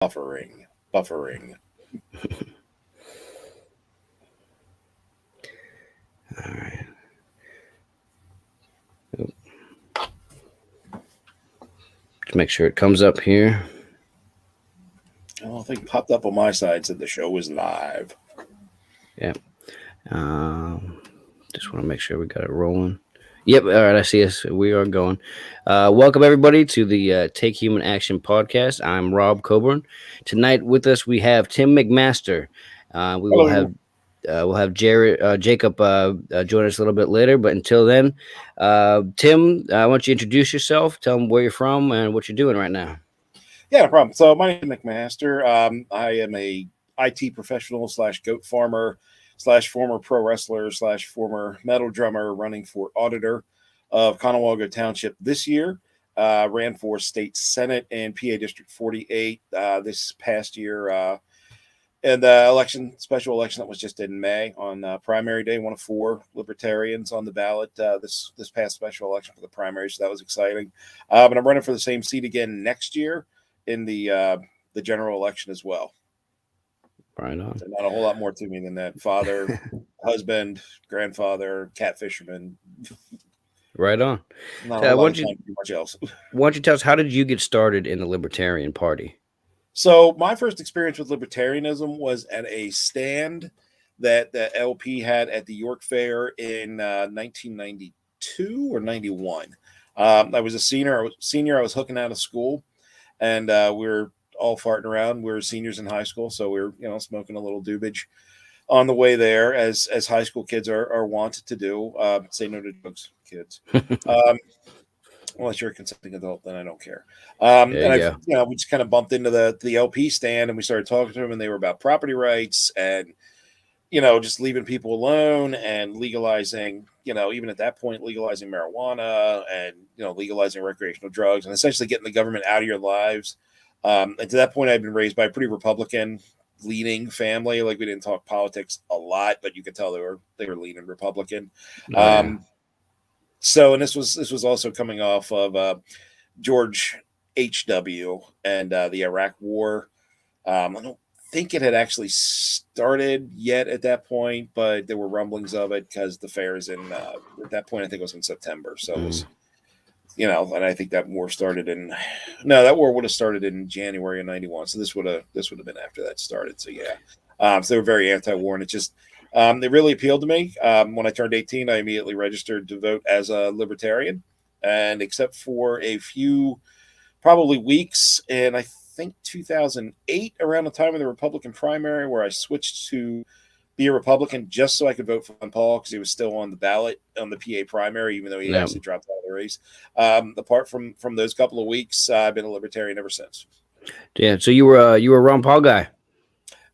Buffering. All right. To make sure it comes up here. I think popped up on my side said the show was live. Yeah. Just want to make sure we got it rolling. Yep. All right. I see us. We are going. Welcome everybody to the Take Human Action podcast. I'm Rob Coburn. Tonight with us we have Tim McMaster. We'll have Jacob join us a little bit later. But until then, Tim, I want you to introduce yourself. Tell them where you're from and what you're doing right now. Yeah, no problem. So my name is McMaster. I am a IT professional / goat farmer / former pro wrestler / former metal drummer running for auditor of Conewago Township this year. Ran for state senate and PA District 48 this past year. And the special election that was just in May on primary day, one of 4 libertarians on the ballot this past special election for the primary. So that was exciting. But I'm running for the same seat again next year in the general election as well. Right on. So not a whole lot more to me than that. Father, husband, grandfather, cat fisherman. Right on. Not a lot of much else. Why don't you tell us, how did you get started in the Libertarian Party? So my first experience with libertarianism was at a stand that the LP had at the York Fair in 1992 or 91. I was a senior. I was hooking out of school, and we were all farting around. We were seniors in high school, so we were smoking a little doobage on the way there, as high school kids are wanted to do. Say no to drugs, kids. Unless you're a consenting adult, then I don't care. And we just kind of bumped into the LP stand, and we started talking to them, and they were about property rights and just leaving people alone and legalizing, even at that point, legalizing marijuana and legalizing recreational drugs and essentially getting the government out of your lives. And to that point, I'd been raised by a pretty Republican leaning family. Like, we didn't talk politics a lot, but you could tell they were leaning Republican. So, and this was also coming off of George H.W. and the Iraq War. I don't think it had actually started yet at that point, but there were rumblings of it because the fair is in at that point. I think it was in September. So it was, and I think that war started that war would have started in January of 91. So this would have been after that started. So yeah, so they were very anti-war, and it just. It really appealed to me. When I turned 18, I immediately registered to vote as a libertarian. And except for a few probably weeks in, I think, 2008, around the time of the Republican primary, where I switched to be a Republican just so I could vote for Ron Paul because he was still on the ballot on the PA primary, even though he actually dropped out of the race. Apart from those couple of weeks, I've been a libertarian ever since. Yeah, so you were a Ron Paul guy.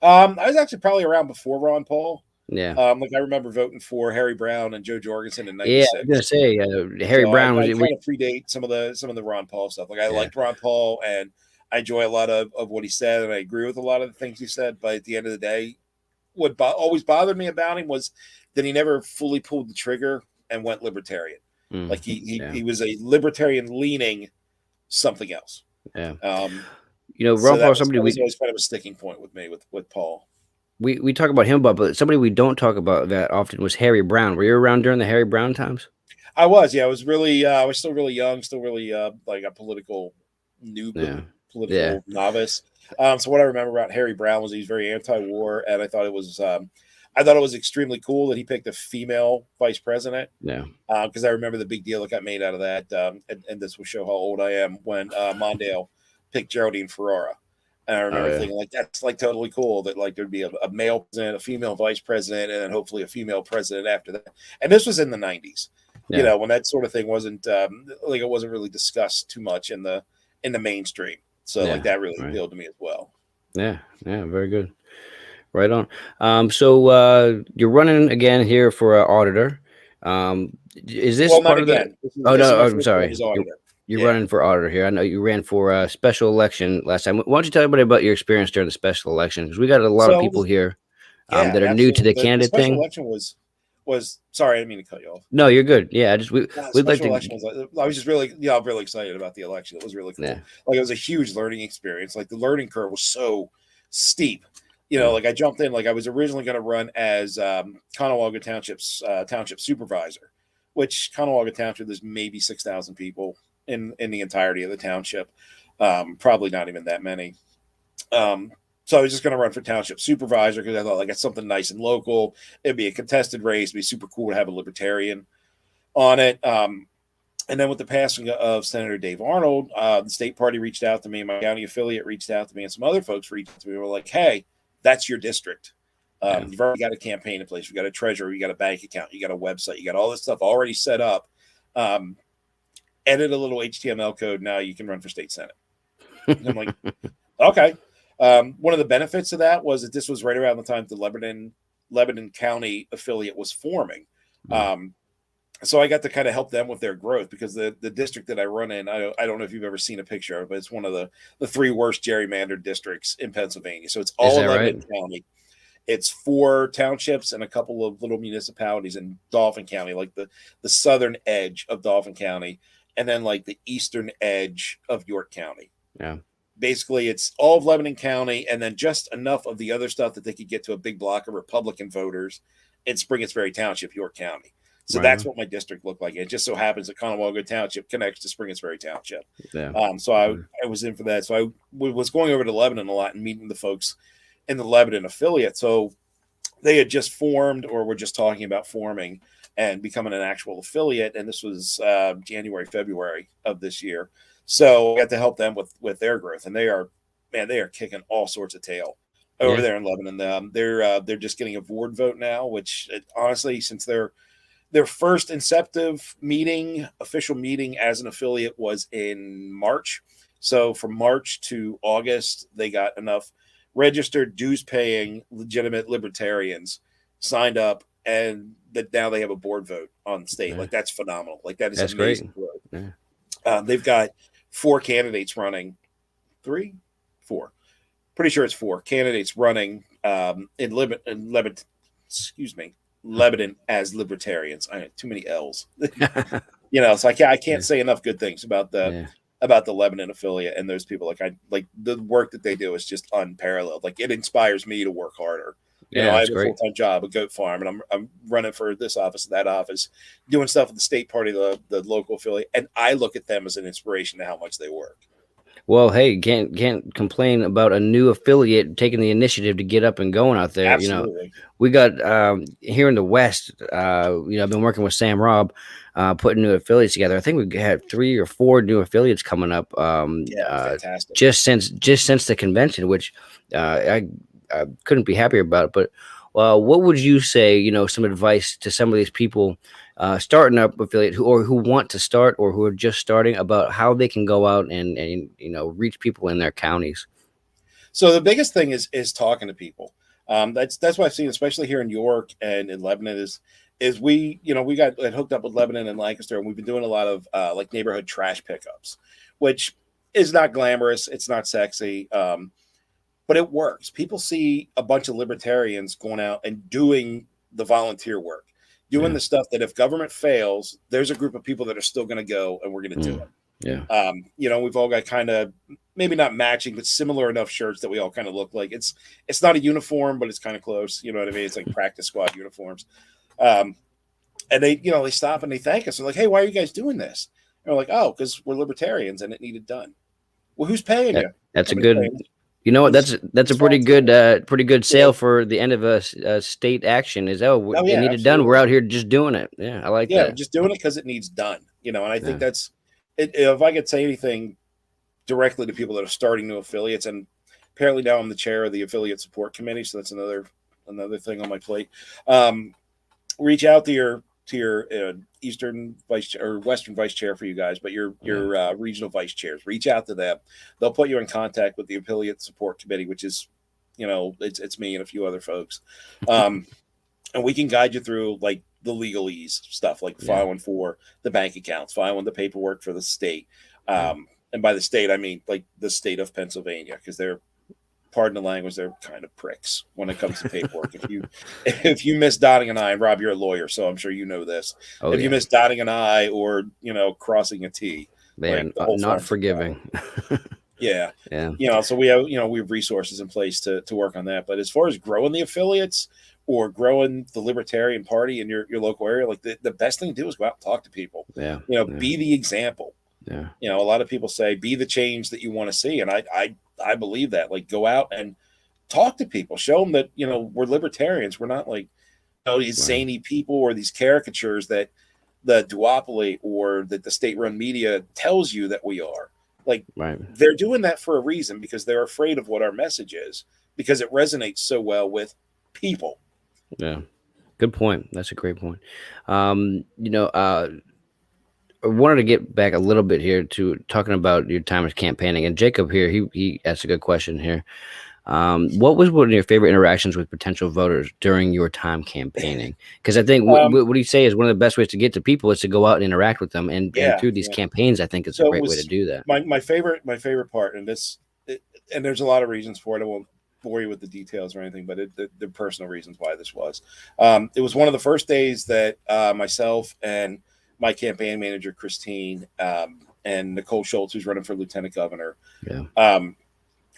I was actually probably around before Ron Paul. Yeah. I remember voting for Harry Brown and Joe Jorgensen in '96. Yeah, I was gonna say Harry Brown was. I kind of predate some of the Ron Paul stuff. Like, I liked Ron Paul, and I enjoy a lot of what he said, and I agree with a lot of the things he said. But at the end of the day, what always bothered me about him was that he never fully pulled the trigger and went libertarian. Like he was a libertarian leaning something else. Yeah. Ron Paul, was always kind of a sticking point with me with Paul. We talk about him, but somebody we don't talk about that often was Harry Brown. Were you around during the Harry Brown times? I was. Yeah, I was really. I was still really young, still really like a political noob, political novice. So what I remember about Harry Brown was he's very anti-war, and I thought it was extremely cool that he picked a female vice president. Yeah. Because I remember the big deal that got made out of that, and this will show how old I am when Mondale picked Geraldine Ferrara. And I remember thinking, like, that's like totally cool that like there'd be a male president, a female vice president, and then hopefully a female president after that. And this was in the 90s, when that sort of thing wasn't it wasn't really discussed too much in the mainstream. So like that really appealed to me as well. Yeah, very good. Right on. So you're running again here for auditor. Is this part of that? I'm sorry. You're running for auditor here. I know you ran for a special election last time. Why don't you tell everybody about your experience during the special election? Because we got a lot of people here that are new to the candidate thing. The special election was, sorry, I didn't mean to cut you off. No, you're good. Yeah, we'd like Special to. election was, I was just really, I'm really excited about the election. It was really cool. Yeah. Like, it was a huge learning experience. Like, the learning curve was so steep. Yeah. Like, I jumped in, like, I was originally going to run as Conewaga Township's township supervisor, which Conewaga Township, there's maybe 6,000 people in the entirety of the township. Probably not even that many. So I was just going to run for township supervisor because I thought, like, it's something nice and local. It'd be a contested race. It'd be super cool to have a libertarian on it. And then with the passing of Senator Dave Arnold, the state party reached out to me, my county affiliate reached out to me, and some other folks reached out to me and were like, hey, that's your district. You've already got a campaign in place. You've got a treasurer, you got a bank account, you got a website, you got all this stuff already set up. Edit a little HTML code. Now you can run for state senate. And I'm like, okay. One of the benefits of that was that this was right around the time the Lebanon County affiliate was forming. So I got to kind of help them with their growth because the district that I run in, I don't know if you've ever seen a picture of it, but it's one of the three worst gerrymandered districts in Pennsylvania. So it's all in Lebanon County. It's 4 townships and a couple of little municipalities in Dauphin County, like the southern edge of Dauphin County, and then like the eastern edge of York County. Yeah. Basically, it's all of Lebanon County, and then just enough of the other stuff that they could get to a big block of Republican voters in Springetts Ferry Township, York County. So that's what my district looked like. It just so happens that Conewaga Township connects to Springetts Ferry Township. Yeah. So I was in for that. So I was going over to Lebanon a lot and meeting the folks in the Lebanon affiliate. So they had just formed or were just talking about forming and becoming an actual affiliate. And this was January, February of this year. So I got to help them with their growth. And they are kicking all sorts of tail over there in Lebanon. They're just getting a board vote now, which honestly, since their first inceptive official meeting as an affiliate was in March. So from March to August, they got enough registered dues-paying legitimate libertarians signed up, and that now they have a board vote on the state. Like, that's phenomenal. Like, that's amazing growth. They've got 4 candidates running, 4. Pretty sure it's 4 candidates running in Lebanon as libertarians. I had too many L's. So I can't say enough good things about the Lebanon affiliate and those people. Like the work that they do is just unparalleled. Like, it inspires me to work harder. I have a full-time job, a goat farm, and I'm running for this office, that office, doing stuff with the state party, the local affiliate, and I look at them as an inspiration to how much they work. Well, hey, can't complain about a new affiliate taking the initiative to get up and going out there. Absolutely. We got here in the West. I've been working with Sam Robb, putting new affiliates together. I think we had 3 or 4 new affiliates coming up. Fantastic. Just since the convention, which I couldn't be happier about. But what would you say? Some advice to some of these people starting up affiliate who want to start or who are just starting about how they can go out and reach people in their counties. So the biggest thing is talking to people. That's what I've seen, especially here in York and in Lebanon, is we got hooked up with Lebanon and Lancaster, and we've been doing a lot of like neighborhood trash pickups, which is not glamorous, it's not sexy, but it works. People see a bunch of libertarians going out and doing the volunteer work, doing the stuff that if government fails, there's a group of people that are still going to go and we're going to do it. Yeah. We've all got kind of maybe not matching, but similar enough shirts that we all kind of look like. It's not a uniform, but it's kind of close. You know what I mean? It's like practice squad uniforms. And they stop and they thank us. They're like, hey, why are you guys doing this? And we're like, oh, because we're libertarians and it needed done. Well, who's paying you? That's a good. You know what? That's a pretty good sale for the end of a state action. Is it needed done? We're out here just doing it. Yeah, I like that. Yeah, just doing it because it needs done. And I think that's it. If I could say anything directly to people that are starting new affiliates, and apparently now I'm the chair of the affiliate support committee, so that's another thing on my plate. Reach out to your eastern vice chair or western vice chair for you guys, but your regional vice chairs. Reach out to them. They'll put you in contact with the affiliate support committee, which is it's me and a few other folks, and we can guide you through like the legalese stuff, like filing for the bank accounts, filing the paperwork for the state. And by the state I mean like the state of Pennsylvania, because they're pardon the language, they're kind of pricks when it comes to paperwork. If you miss dotting an I, and Rob, you're a lawyer, so I'm sure you know this. Oh, if you miss dotting an I or crossing a T, they like, are not forgiving. Yeah. Yeah. So we have resources in place to work on that. But as far as growing the affiliates or growing the Libertarian Party in your local area, like the best thing to do is go out and talk to people. Yeah. Be the example. Yeah. A lot of people say be the change that you want to see. And I believe that. Like, go out and talk to people, show them that, we're libertarians. We're not like these zany people or these caricatures that the duopoly or that the state-run media tells you that we are. Like, they're doing that for a reason, because they're afraid of what our message is, because it resonates so well with people. Yeah. Good point. That's a great point. I wanted to get back a little bit here to talking about your time as campaigning. And Jacob here, he asked a good question here. What was one of your favorite interactions with potential voters during your time campaigning? Because I think what you say is one of the best ways to get to people is to go out and interact with them, and through these campaigns, I think it's a great way to do that. My favorite part, and and there's a lot of reasons for it. I won't bore you with the details or anything, but the personal reasons why this was. It was one of the first days that myself and my campaign manager, Christine, and Nicole Schultz, who's running for lieutenant governor. Yeah.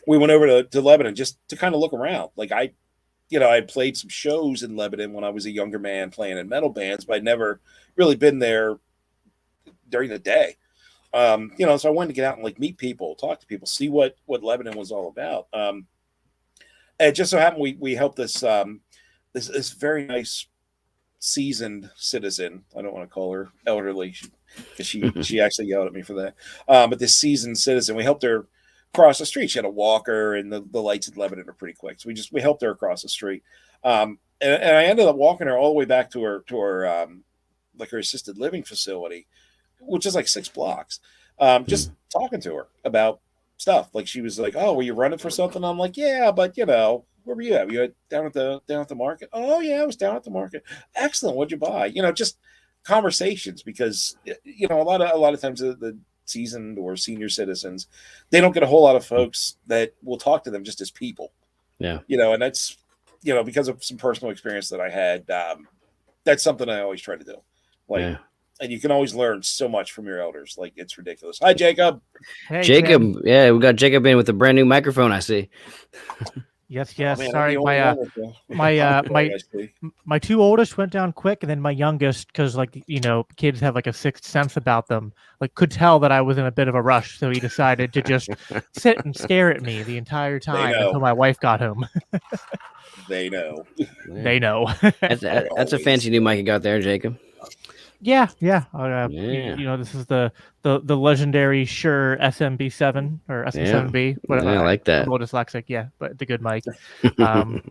We went over to Lebanon just to kind of look around. Like, I played some shows in Lebanon when I was a younger man playing in metal bands, but I'd never really been there during the day. So I wanted to get out and like meet people, talk to people, see what Lebanon was all about. And it just so happened we helped this very nice seasoned citizen. I don't want to call her elderly because she actually yelled at me for that. But this seasoned citizen, we helped her cross the street. She had a walker, and the lights in Lebanon are pretty quick, so we helped her across the street. And I ended up walking her all the way back to her like her assisted living facility, which is like 6 blocks. Just talking to her about stuff. Like, she was like, "Oh, were you running for something?" I'm like, "Yeah, but where were you at? Were you down at the market?" "Oh yeah, I was down at the market." "Excellent. What'd you buy?" Just conversations, because a lot of times the seasoned or senior citizens, they don't get a whole lot of folks that will talk to them just as people. Yeah. And that's because of some personal experience that I had. That's something I always try to do. Like, and you can always learn so much from your elders. Like, it's ridiculous. Hi, Jacob. Hey, Jacob. Tim. Yeah, we got Jacob in with a brand new microphone, I see. Yes. Oh, man, Sorry, my 2 oldest went down quick, and then my youngest, because kids have like a sixth sense about them, like could tell that I was in a bit of a rush, so he decided to just sit and stare at me the entire time until my wife got home. They know. They know. That's a fancy new mic you got there, Jacob. Yeah. This is the legendary Shure SMB7 or SM7B. Whatever. I like that. I'm a little dyslexic, but it's a good mic. I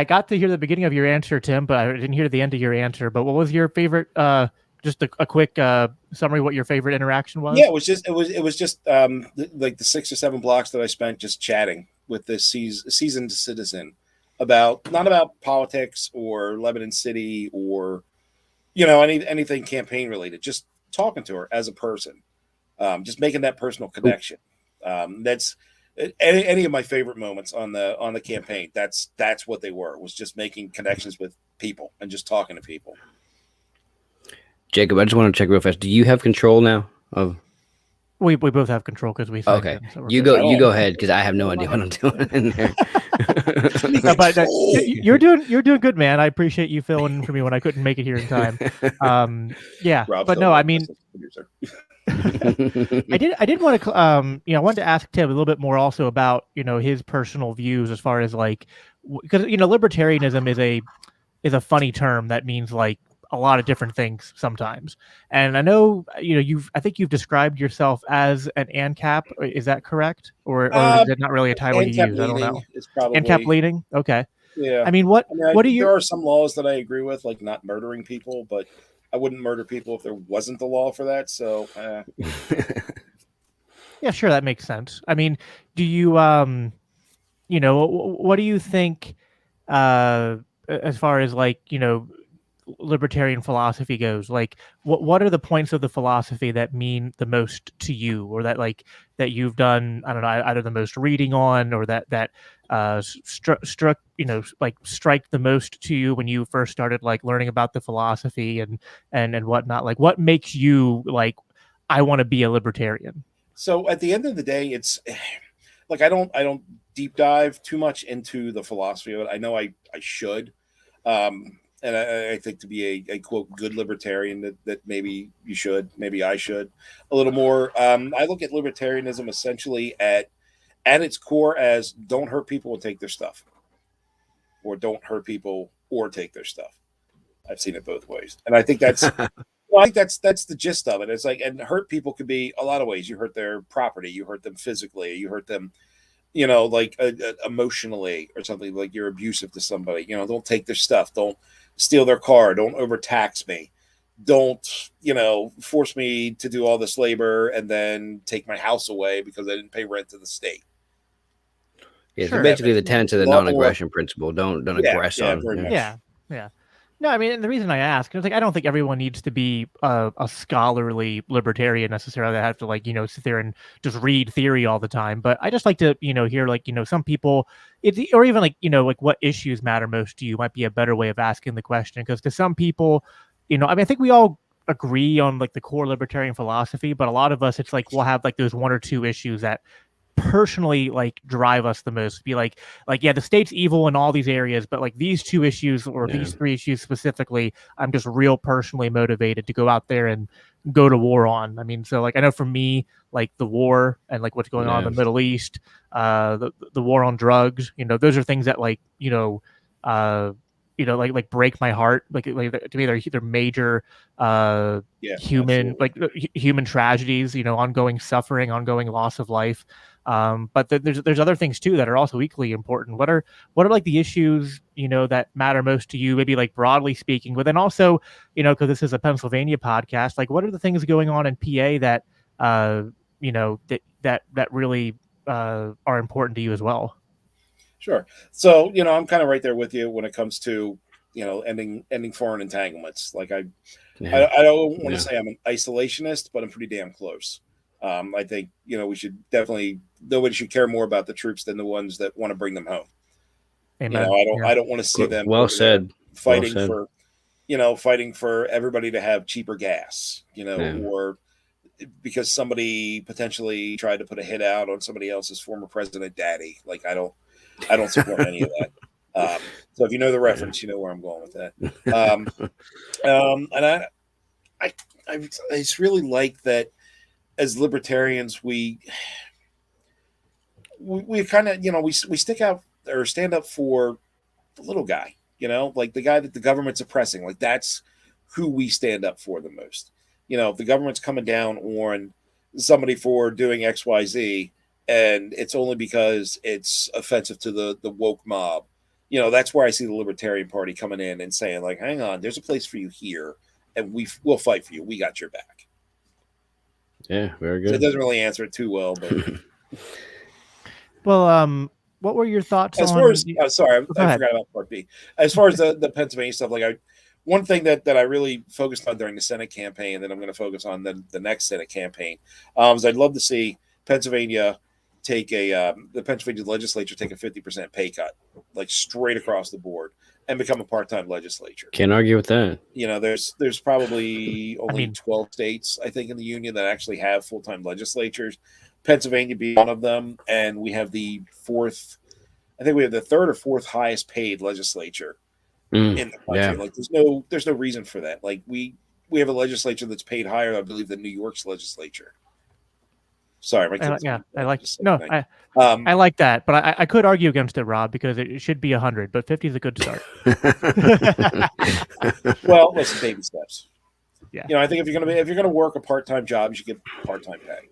got to hear the beginning of your answer, Tim, but I didn't hear the end of your answer. But what was your favorite? Just a quick summary. What your favorite interaction was? Yeah, it was just like the 6 or 7 blocks that I spent just chatting with this seasoned citizen not about politics or Lebanon City or anything campaign related. Just talking to her as a person, just making that personal connection. That's any of my favorite moments on the campaign. That's what they were. Was just making connections with people and just talking to people. Jacob, I just want to check real fast. Do you have control now of? We both have control because we. Okay, so you go ahead, because I have no idea what I'm doing in there. You're doing good, man. I appreciate you filling in for me when I couldn't make it here in time. But no, I mean, I did want to I wanted to ask Tim a little bit more also about his personal views as far as like, because libertarianism is a funny term that means like a lot of different things sometimes. And I know, I think you've described yourself as an ANCAP. Is that correct? Or is it not really a title you use? I don't know. It's probably ANCAP leading. Okay. Yeah. I mean, what do you? There are some laws that I agree with, like not murdering people, but I wouldn't murder people if there wasn't the law for that. So, yeah, sure. That makes sense. I mean, do you, what do you think, as far as like, libertarian philosophy goes, like what are the points of the philosophy that mean the most to you, or that like that you've done, I don't know, either the most reading on, or that struck like strike the most to you when you first started like learning about the philosophy and whatnot? Like what makes you like, I want to be a libertarian? So at the end of the day, it's like I don't deep dive too much into the philosophy of it. I know I should. And I think to be a quote good libertarian that maybe you should, maybe I should a little more. I look at libertarianism essentially at its core as don't hurt people and take their stuff, or don't hurt people or take their stuff. I've seen it both ways, and I think that's well, I think that's the gist of it. It's like, and hurt people could be a lot of ways. You hurt their property, you hurt them physically, you hurt them, like emotionally or something. Like you're abusive to somebody. Don't take their stuff. Don't steal their car. Don't overtax me. Don't force me to do all this labor and then take my house away because I didn't pay rent to the state. Yeah, so basically the tenets of the non-aggression principle. Don't aggress on. Yeah. No, I mean, and the reason I ask is like I don't think everyone needs to be a scholarly libertarian necessarily. They have to like sit there and just read theory all the time. But I just like to hear like some people, or even like like what issues matter most to you might be a better way of asking the question. Because to some people, I mean, I think we all agree on like the core libertarian philosophy, but a lot of us, it's like we'll have like those one or two issues that personally like drive us the most. Be like yeah, the state's evil in all these areas, but like these two issues or these three issues specifically, I'm just real personally motivated to go out there and go to war on. I mean, so like I know for me, like the war and like what's going on in the Middle East, the war on drugs, those are things that like like break my heart. Like to me, they're major human human tragedies. Ongoing suffering, ongoing loss of life. But there's other things too that are also equally important. What are like the issues that matter most to you? Maybe like broadly speaking, but then also because this is a Pennsylvania podcast, like what are the things going on in PA that that really are important to you as well? Sure. So, I'm kind of right there with you when it comes to, ending foreign entanglements. Like I don't want to say I'm an isolationist, but I'm pretty damn close. I think, we should definitely, nobody should care more about the troops than the ones that want to bring them home. Amen. I don't want to see them fighting for everybody to have cheaper gas, or because somebody potentially tried to put a hit out on somebody else's former president daddy. Like I don't support any of that. So if you know the reference, you know where I'm going with that. And I just really like that as libertarians, we kind of, we stick out or stand up for the little guy, like the guy that the government's oppressing. Like that's who we stand up for the most. If the government's coming down on somebody for doing XYZ, and it's only because it's offensive to the woke mob, that's where I see the Libertarian Party coming in and saying like, hang on, there's a place for you here, and we'll fight for you. We got your back. Yeah, very good. So it doesn't really answer it too well, but well, what were your thoughts as far as sorry, I forgot about Part B. As far as the Pennsylvania stuff, like one thing that I really focused on during the Senate campaign, and then I'm going to focus on the next Senate campaign, is I'd love to see Pennsylvania take the Pennsylvania legislature take a 50% pay cut, like straight across the board, and become a part-time legislature. Can't argue with that. There's probably only 12 states, I think, in the union that actually have full-time legislatures. Pennsylvania being one of them, and we have the third or fourth highest paid legislature in the country. Yeah. Like there's no reason for that. Like we have a legislature that's paid higher, I believe, than New York's legislature. Sorry, my kids. I like that, but I could argue against it, Rob, because it should be 100, but 50 is a good start. Well, listen, baby steps. Yeah. I think if you're gonna work a part-time job, you should get part-time pay.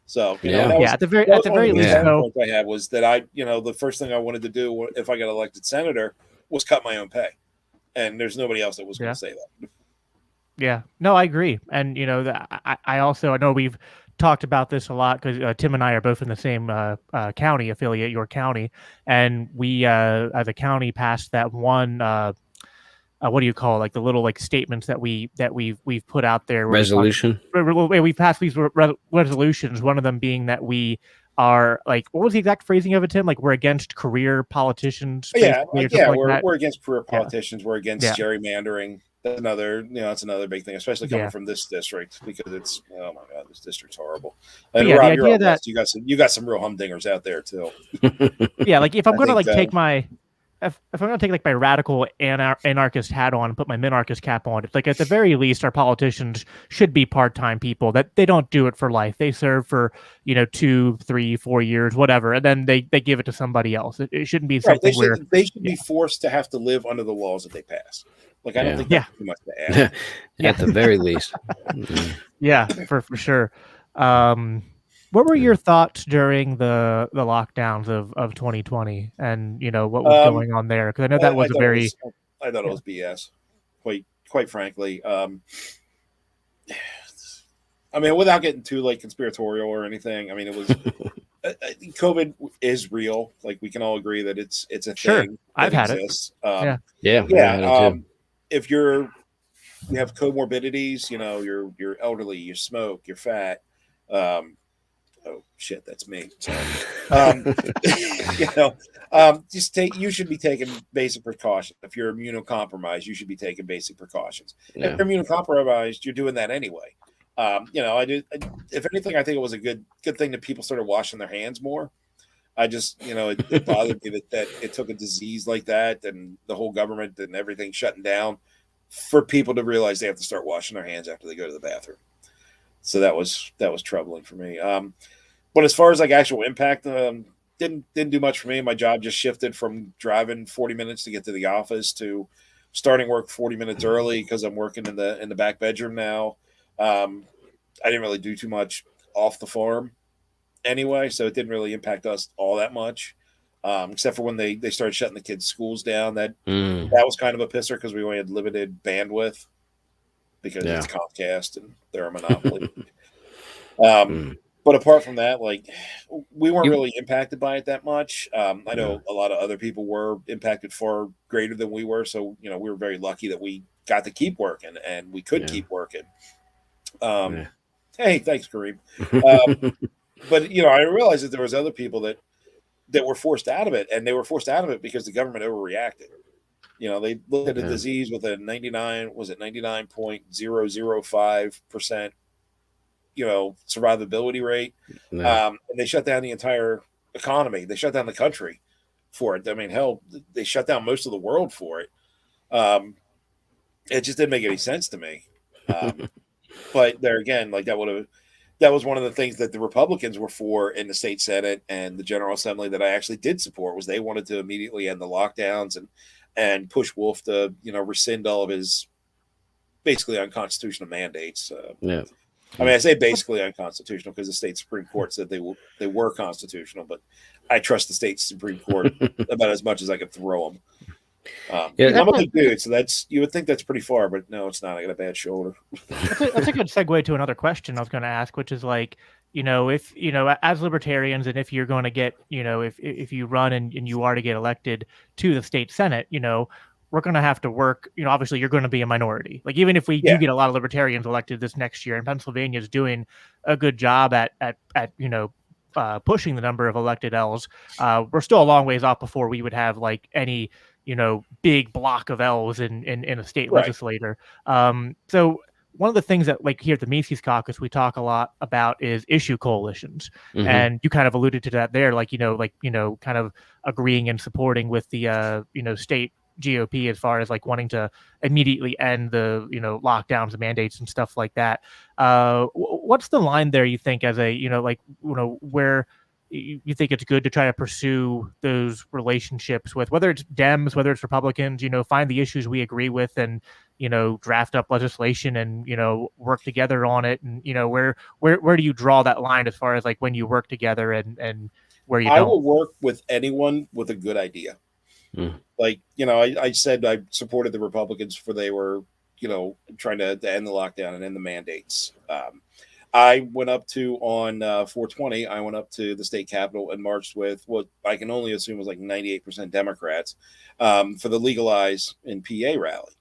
So at the very least, I had was that the first thing I wanted to do if I got elected senator was cut my own pay, and there's nobody else that was going to say that. Yeah, no, I agree, and I know we've talked about this a lot because Tim and I are both in the same county affiliate, York County, and we as a county passed that one what do you call it? Like the little like statements that we've put out there. Resolution. We've passed these resolutions. One of them being that we are like, what was the exact phrasing of it, Tim? Like we're against career politicians. We're against career politicians. We're against Yeah. gerrymandering. That's another big thing, especially coming from this district, because it's, oh my God, this district's horrible. And yeah, Rob, the idea that you got some real humdingers out there too. Yeah, like if I'm gonna like take my if I'm gonna take like my radical anarchist hat on and put my minarchist cap on, it's like at the very least our politicians should be part-time people, that they don't do it for life. They serve for 2, 3, 4 years, whatever, and then they give it to somebody else. It shouldn't be something they should be forced to have to live under the laws that they pass. Like I don't think that's too much to ask. At the very least. Yeah, for sure. What were your thoughts during the lockdowns of 2020, and what was going on there? Because I know that was I thought it was BS. Quite frankly, I mean, without getting too like conspiratorial or anything, I mean, it was COVID is real. Like we can all agree that it's a thing. I've had exists. it. If you have comorbidities, you're elderly, you smoke, you're fat. Oh shit, that's me. You should be taking basic precautions. If you're immunocompromised, you should be taking basic precautions. Yeah. If you're immunocompromised, you're doing that anyway. If anything, I think it was a good thing that people started washing their hands more. I just, it bothered me that it took a disease like that and the whole government and everything shutting down for people to realize they have to start washing their hands after they go to the bathroom. So that was troubling for me. But as far as like actual impact, didn't do much for me. My job just shifted from driving 40 minutes to get to the office to starting work 40 minutes early because I'm working in the back bedroom now. I didn't really do too much off the farm anyway, so it didn't really impact us all that much, except for when they started shutting the kids' schools down. That was kind of a pisser because we only had limited bandwidth because it's Comcast and they're a monopoly. But apart from that, like we weren't really impacted by it that much. I know a lot of other people were impacted far greater than we were, so we were very lucky that we got to keep working and we could keep working. Hey, thanks, Kareem. But I realized that there was other people that were forced out of it, and they were forced out of it because the government overreacted. They looked at a disease with a 99.005% survivability rate, and they shut down the entire economy. They shut down the country for it. I mean, hell, they shut down most of the world for it. It just didn't make any sense to me. But there again, like that was one of the things that the Republicans were for in the state Senate and the General Assembly that I actually did support. Was they wanted to immediately end the lockdowns and push Wolf to rescind all of his basically unconstitutional mandates. I mean, I say basically unconstitutional because the state Supreme Court said they were constitutional, but I trust the state Supreme Court about as much as I could throw them. I'm a big dude, so you would think that's pretty far, but no, it's not. I got a bad shoulder. That's a good segue to another question I was going to ask, which is like, if as libertarians, and if you're going to get, if you run and you are to get elected to the state Senate, we're going to have to work. Obviously, you're going to be a minority. Like even if we do get a lot of libertarians elected this next year, and Pennsylvania is doing a good job at pushing the number of elected L's, we're still a long ways off before we would have like any big block of L's in a state legislature. So one of the things that like here at the Mises Caucus we talk a lot about is issue coalitions, and you kind of alluded to that there, like kind of agreeing and supporting with the state GOP as far as like wanting to immediately end the lockdowns and mandates and stuff like that. What's the line there, you think, as a where you think it's good to try to pursue those relationships with, whether it's Dems, whether it's Republicans, find the issues we agree with and, draft up legislation and, work together on it. And, where do you draw that line as far as like when you work together and where you don't? I will work with anyone with a good idea. Like, I said I supported the Republicans for they were, trying to end the lockdown and end the mandates. I went up to on 420. I went up to the state capitol and marched with what I can only assume was like 98% Democrats for the Legalize in PA rally,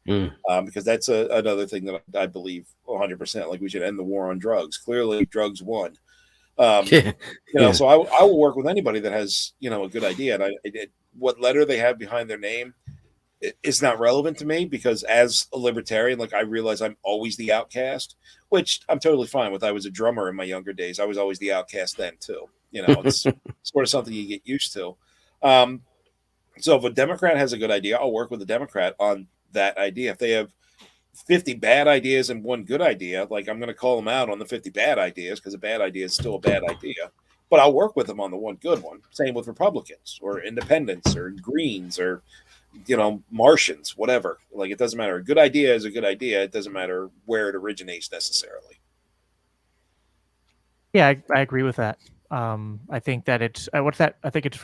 because that's another thing that I believe 100%. Like we should end the war on drugs. Clearly, drugs won. So I will work with anybody that has a good idea. And what letter they have behind their name is not relevant to me, because as a libertarian, like I realize I'm always the outcast, which I'm totally fine with. I was a drummer in my younger days. I was always the outcast then too. It's sort of something you get used to. So if a Democrat has a good idea, I'll work with a Democrat on that idea. If they have 50 bad ideas and one good idea, like I'm going to call them out on the 50 bad ideas, because a bad idea is still a bad idea. But I'll work with them on the one good one. Same with Republicans or independents or Greens or Martians, whatever. Like, it doesn't matter. A good idea is a good idea. It doesn't matter where it originates necessarily. Yeah, I agree with that. I think that it's what's that? I think it's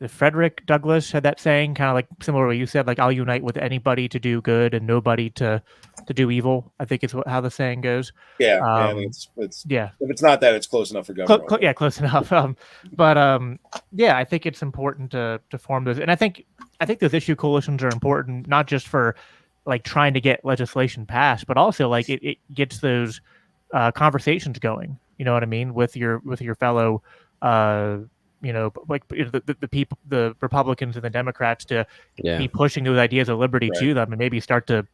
Frederick Douglass had that saying, kind of like similar to what you said, like I'll unite with anybody to do good and nobody to do evil. I think it's how the saying goes. Yeah, I think it's yeah. If it's not that, it's close enough for government. Yeah, close enough. Yeah, I think it's important to form those, and I think those issue coalitions are important, not just for like trying to get legislation passed, but also like it gets those conversations going. You know what I mean, with your fellow like the people, the Republicans and the Democrats, to be pushing those ideas of liberty to them, and maybe start to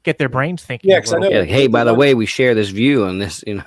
get their brains thinking. Yeah, because I know. Like, hey, by the way, we share this view on this. Yeah.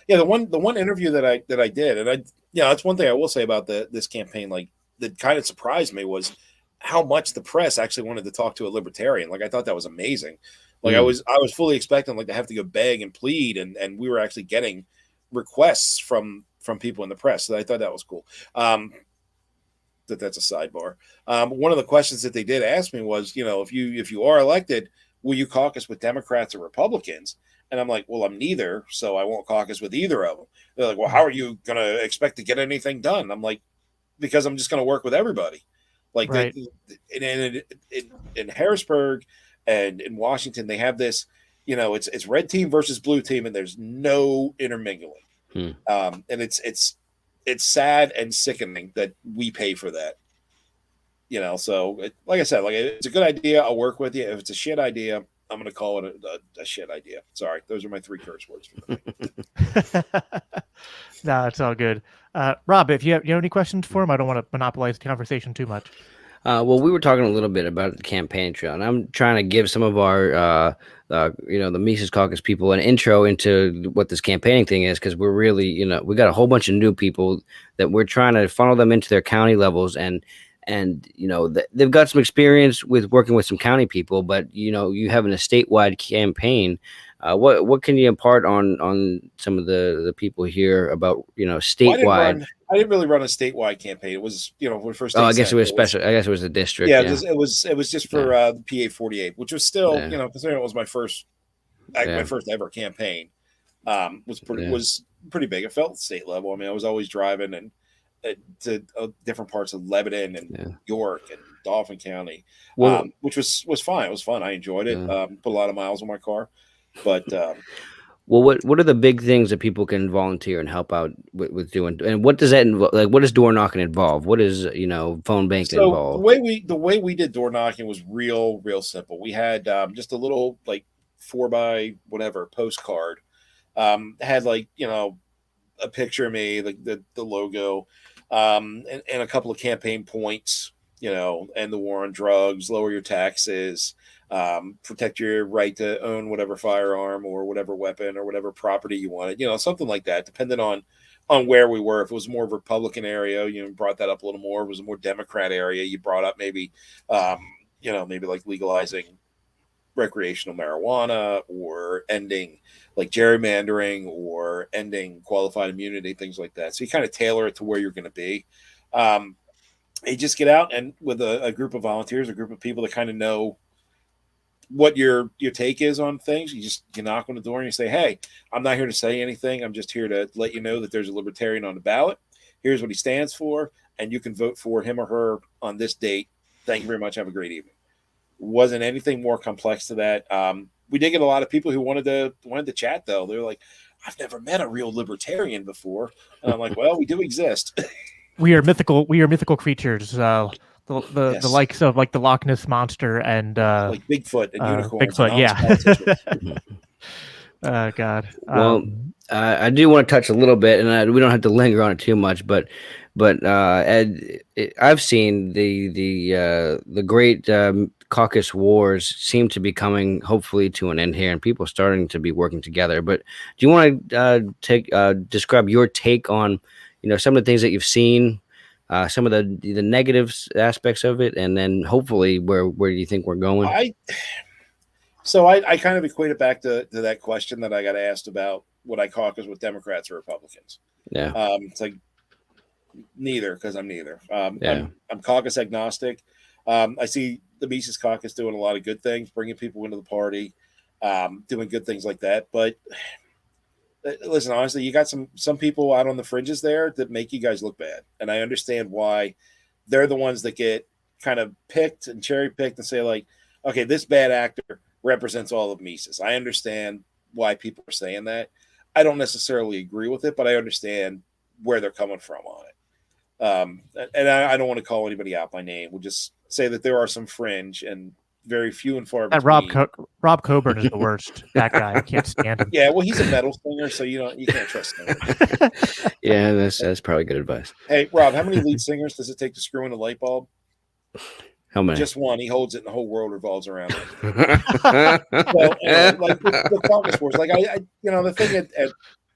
Yeah, the one interview that I did, and that's one thing I will say about this campaign. Like, that kind of surprised me was how much the press actually wanted to talk to a libertarian. Like, I thought that was amazing. Like, I was fully expecting like to have to go beg and plead, and we were actually getting requests from people in the press. So I thought that was cool. That's a sidebar. One of the questions that they did ask me was, if you are elected, will you caucus with Democrats or Republicans? And I'm like, well, I'm neither, so I won't caucus with either of them. They're like, well, how are you going to expect to get anything done? I'm like, because I'm just going to work with everybody. Like, right. In Harrisburg and in Washington, they have this, it's red team versus blue team, and there's no intermingling. And it's sad and sickening that we pay for that. So like I said, like, it's a good idea, I'll work with you. If it's a shit idea, I'm going to call it a shit idea. Sorry, those are my 3 curse words for the day. No, it's all good. Rob, if you have any questions for him, I don't want to monopolize the conversation too much. Well, we were talking a little bit about the campaign trail, and I'm trying to give some of our, the Mises Caucus people an intro into what this campaigning thing is, because we're really, we got a whole bunch of new people that we're trying to funnel them into their county levels, and they've got some experience with working with some county people, but you having a statewide campaign. What can you impart on some of the people here about statewide? I didn't really run a statewide campaign. It was for first. I guess it was special. I guess it was a district. Yeah, it was just for PA 48, which was still considering it was my first ever campaign. Was pretty big. It felt state level. I mean, I was always driving and to different parts of Lebanon and York and Dauphin County, which was fine. It was fun. I enjoyed it. Put a lot of miles on my car, but. Well, what are the big things that people can volunteer and help out with doing? And what does that involve? Like, what does door knocking involve? What is phone banking involve? The way we did door knocking was real simple. We had just a little like 4x whatever postcard. Had like a picture of me, like the logo, and a couple of campaign points. End the war on drugs, lower your taxes. Protect your right to own whatever firearm or whatever weapon or whatever property you wanted, something like that, depending on where we were. If it was more of a Republican area, you brought that up a little more. If it was a more Democrat area, you brought up maybe like legalizing recreational marijuana or ending like gerrymandering or ending qualified immunity, things like that. So you kind of tailor it to where you're going to be. You just get out and with a group of volunteers, a group of people that kind of know what your take is on things. You knock on the door and you say, hey, I'm not here to say anything. I'm just here to let you know that there's a libertarian on the ballot. Here's what he stands for. And you can vote for him or her on this date. Thank you very much. Have a great evening. Wasn't anything more complex to that. we did get a lot of people who wanted to chat though. They're like, I've never met a real libertarian before, and I'm like, well, we do exist. We are mythical. We are mythical creatures. The Yes. likes of like the Loch Ness monster and like Bigfoot and unicorns. Bigfoot. And Yeah. politicians. Oh God. Well, I do want to touch a little bit, and we don't have to linger on it too much, but Ed, I've seen the great caucus wars seem to be coming hopefully to an end here, and people starting to be working together. But do you want to describe your take on some of the things that you've seen, some of the negative aspects of it, and then hopefully where do you think we're going? I kind of equate it back to that question that I got asked about would I caucus with Democrats or Republicans? Yeah. It's like neither, because I'm neither. Yeah. I'm caucus agnostic. I see the Mises Caucus doing a lot of good things, bringing people into the party, doing good things like that. But listen, honestly, you got some people out on the fringes there that make you guys look bad, and I understand why. They're the ones that get kind of picked and cherry picked and say like, okay, this bad actor represents all of Mises. I understand why people are saying that. I don't necessarily agree with it, but I understand where they're coming from on it. And I don't want to call anybody out by name. We'll just say that there are some fringe and very few and far between. Rob Coburn is the worst. That guy, I can't stand him. Yeah, well, he's a metal singer, so you can't trust him. Yeah, that's probably good advice. Hey, Rob, how many lead singers does it take to screw in a light bulb? How many? Just one. He holds it, and the whole world revolves around it. So, like the caucus wars, like the thing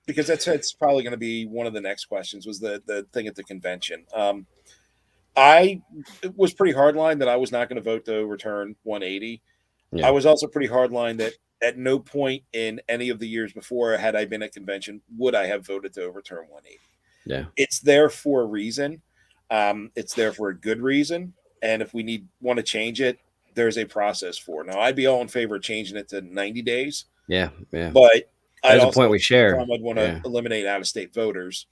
because that's probably going to be one of the next questions was the thing at the convention. I was pretty hardline that I was not going to vote to overturn 180. Yeah. I was also pretty hardline that at no point in any of the years before, had I been at convention, would I have voted to overturn 180. Yeah, it's there for a reason. It's there for a good reason. And if we want to change it, there's a process for it. Now, I'd be all in favor of changing it to 90 days. Yeah. But that's a point we share. I'd want to eliminate out-of-state voters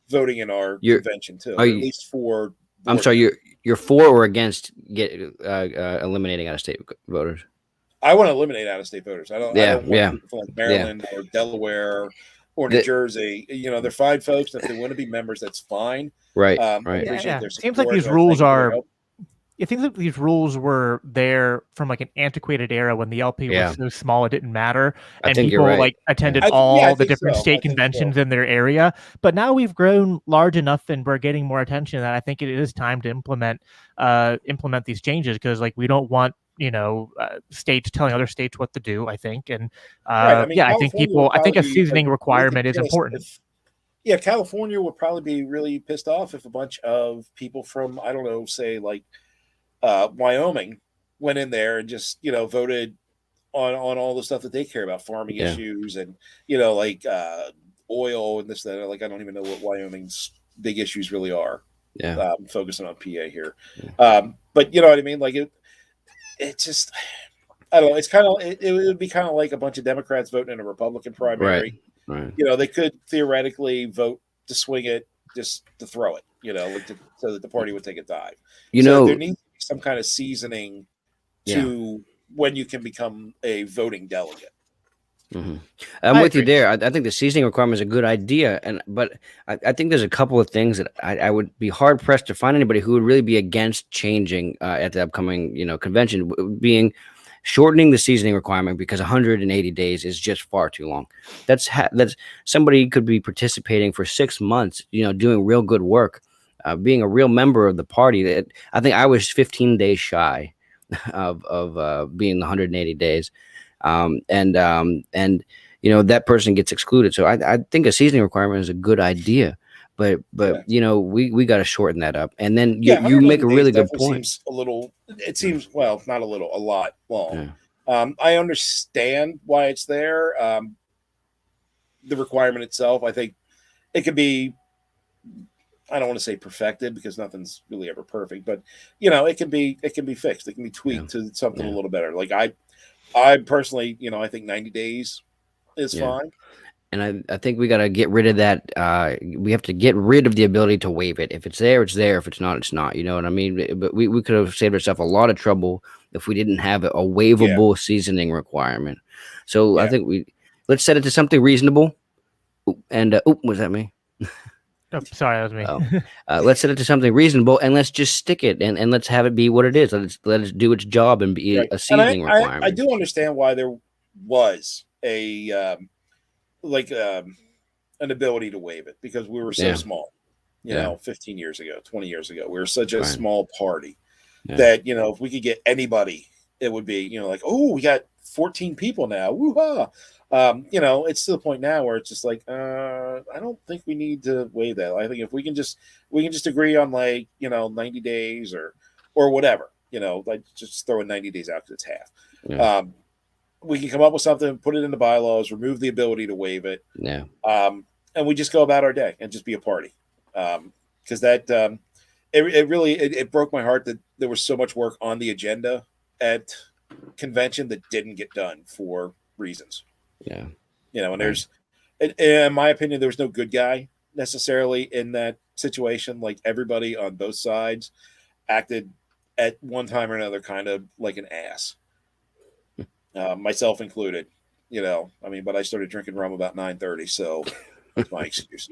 voting in our You're, convention too, at least for. I'm sorry, you're for or against eliminating out-of-state voters? I want to eliminate out-of-state voters. I don't want people from like Maryland or Delaware or New Jersey. They're fine folks. If they want to be members, that's fine. Right. It seems like these rules are. It seems like these rules were there from like an antiquated era when the LP was so small it didn't matter, and people like attended all the different state conventions in their area. But now we've grown large enough and we're getting more attention that I think it is time to implement these changes, because like we don't want states telling other states what to do. I think, and I think a seasoning requirement is important. California would probably be really pissed off if a bunch of people from, I don't know, say like Wyoming went in there and just, voted on all the stuff that they care about, farming issues and, like oil and this, that. Like, I don't even know what Wyoming's big issues really are. Yeah. Focusing on PA here. But you know what I mean? Like it just, I don't know. It's kind of, it would be kind of like a bunch of Democrats voting in a Republican primary. Right. They could theoretically vote to swing it, just to throw it, so that the party would take a dive. There needs to be some kind of seasoning to when you can become a voting delegate. Mm-hmm. I'm with you there. I think the seasoning requirement is a good idea, but I think there's a couple of things that I would be hard pressed to find anybody who would really be against changing at the upcoming convention, being shortening the seasoning requirement, because 180 days is just far too long. That's somebody could be participating for 6 months, doing real good work, being a real member of the party. That I think I was 15 days shy of being 180 days. And that person gets excluded. So I think a seasoning requirement is a good idea, but we got to shorten that up. And then you make a really good point. It seems not a little, a lot long. Yeah. I understand why it's there. The requirement itself, I think it could be, I don't want to say perfected, because nothing's really ever perfect, but it can be fixed. It can be tweaked to something a little better. Like I personally, I think 90 days is fine. And I think we got to get rid of that. We have to get rid of the ability to waive it. If it's there, it's there. If it's not, it's not. You know what I mean? But we could have saved ourselves a lot of trouble if we didn't have a Yeah, waivable seasoning requirement. So I yeah. think let's set it to something reasonable. And was that me? Oh, sorry, that was me. Let's set it to something reasonable, and let's just stick it, and let's have it be what it is. Let it do its job and be Right. a And seasoning I requirement. do understand why there was a like an ability to waive it because we were so Yeah. small. You Yeah. know, 15 years ago, 20 years ago, we were such a Right. small party Yeah. that, you know, if we could get anybody, it would be, you know, like, oh, we got 14 people now. Woo-ha. You know, it's to the point now where it's just like, I don't think we need to waive that. I think if we can just agree on like, you know, 90 days or whatever, you know, like just throwing 90 days out because it's half. Yeah. We can come up with something, put it in the bylaws, remove the ability to waive it, Yeah. and we just go about our day and just be a party. Because it really it broke my heart that there was so much work on the agenda at convention that didn't get done for reasons. Yeah. You know, and Right. in my opinion, there was no good guy necessarily in that situation. Like everybody on both sides acted at one time or another kind of like an ass, myself included. You know, I mean, but I started drinking rum about 9:30, so that's my excuse.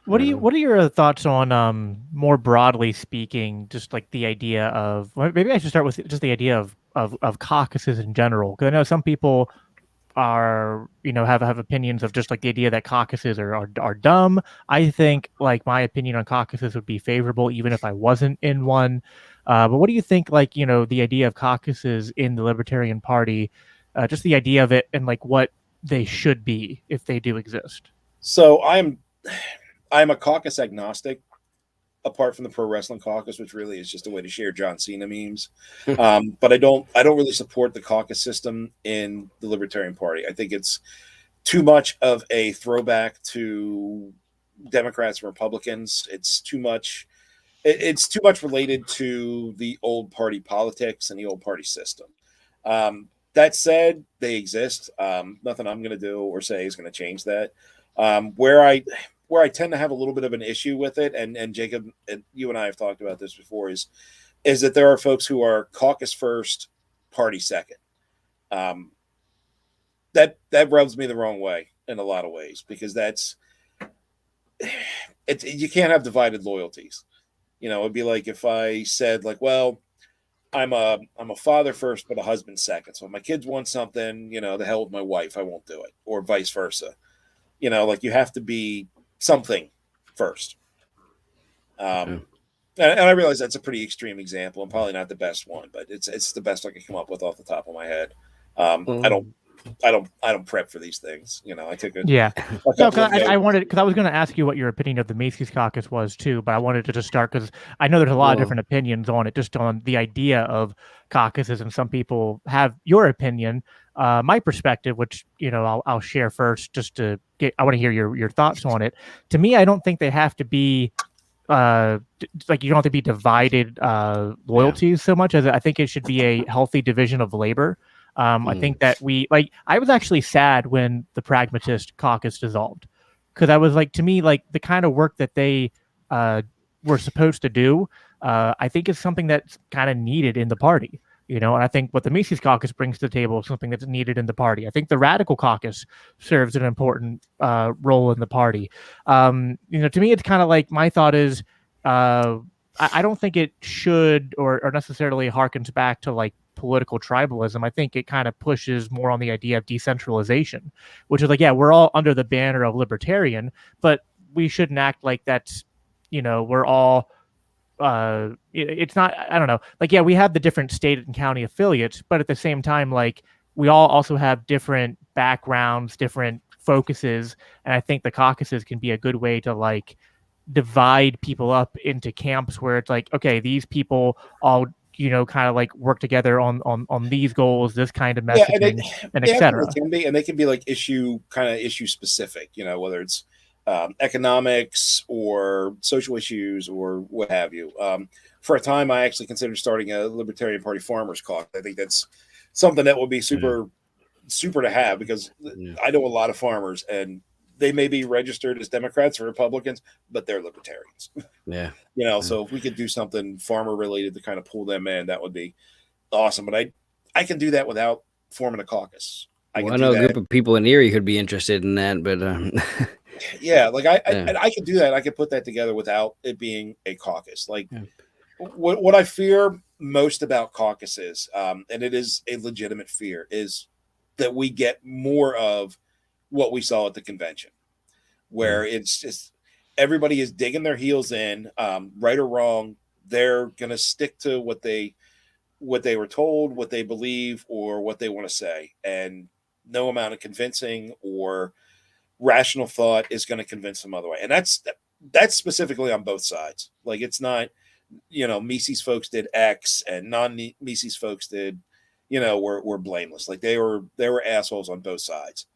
What are your thoughts on more broadly speaking, just like the idea of maybe I should start with just the idea of caucuses in general? Because I know some people are have opinions of just like the idea that caucuses are dumb. I think like my opinion on caucuses would be favorable even if I wasn't in one. But what do you think like the idea of caucuses in the Libertarian Party, just the idea of it and like what they should be if they do exist? So I'm a caucus agnostic, apart from the pro wrestling caucus, which really is just a way to share John Cena memes. But I don't really support the caucus system in the Libertarian Party. I think it's too much of a throwback to Democrats and Republicans. It's too much. It's too much related to the old party politics and the old party system. That said, they exist. Nothing I'm going to do or say is going to change that. Where I tend to have a little bit of an issue with it, and Jacob, and you and I have talked about this before, is that there are folks who are caucus first, party second. That rubs me the wrong way in a lot of ways because you can't have divided loyalties. You know, it'd be like if I said like, well, I'm a father first, but a husband second. So if my kids want something, you know, the hell with my wife, I won't do it, or vice versa. You know, like you have to be something first. And I realize that's a pretty extreme example and probably not the best one, but it's the best I can come up with off the top of my head. I don't prep for these things. You know, I take Yeah. a No, couple of notes. I wanted because I was going to ask you what your opinion of the Macy's caucus was too, but I wanted to just start because I know there's a lot of different opinions on it, just on the idea of caucuses, and some people have your opinion. My perspective, which I'll share first, just to get. I want to hear your thoughts on it. To me, I don't think they have to be like you don't have to be divided loyalties so much as I think it should be a healthy division of labor. I think that I was actually sad when the Pragmatist caucus dissolved because I was like, to me, like the kind of work that they were supposed to do, I think is something that's kind of needed in the party, and I think what the Mises caucus brings to the table is something that's needed in the party. I think the Radical caucus serves an important role in the party. To me, it's kind of like my thought is, I don't think it should or necessarily harkens back to like political tribalism. I think it kind of pushes more on the idea of decentralization, which is like, yeah, we're all under the banner of libertarian, but we shouldn't act like that's, we're all, it's not, I don't know, like, yeah, we have the different state and county affiliates, but at the same time, like we all also have different backgrounds, different focuses. And I think the caucuses can be a good way to like divide people up into camps where it's like, okay, these people all kind of like work together on these goals, this kind of messaging, and etc. Can be, and they can be like issue specific, whether it's economics or social issues or what have you. For a time, I actually considered starting a Libertarian Party Farmers Caucus. I think that's something that would be super super to have, because I know a lot of farmers, and they may be registered as Democrats or Republicans, but they're libertarians. Yeah. So if we could do something farmer related to kind of pull them in, that would be awesome. But I can do that without forming a caucus. I know a group of people in Erie who'd be interested in that, but yeah, like I could do that. I could put that together without it being a caucus. Like what I fear most about caucuses, and it is a legitimate fear, is that we get more of what we saw at the convention, where it's just everybody is digging their heels in, right or wrong. They're going to stick to what they were told, what they believe, or what they want to say. And no amount of convincing or rational thought is going to convince them other way. And that's specifically on both sides. Like, it's not, Mises folks did X and non-Mises folks did, were blameless. Like, they were assholes on both sides.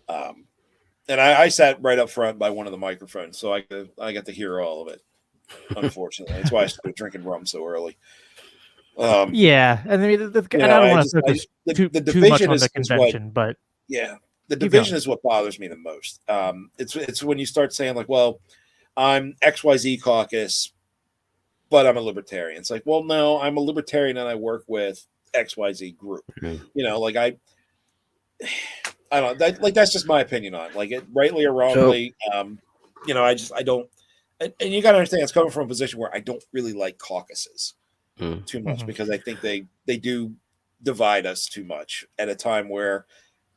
And I sat right up front by one of the microphones, so I got to hear all of it. Unfortunately, that's why I started drinking rum so early. Yeah, and I don't want to focus too much on the convention, but yeah, the division is what bothers me the most. It's when you start saying like, well, I'm XYZ caucus, but I'm a libertarian. It's like, well, no, I'm a libertarian and I work with XYZ group. Like I don't like, that's just my opinion on it. Like, it rightly or wrongly. I don't, and you got to understand, it's coming from a position where I don't really like caucuses too much, because I think they do divide us too much at a time where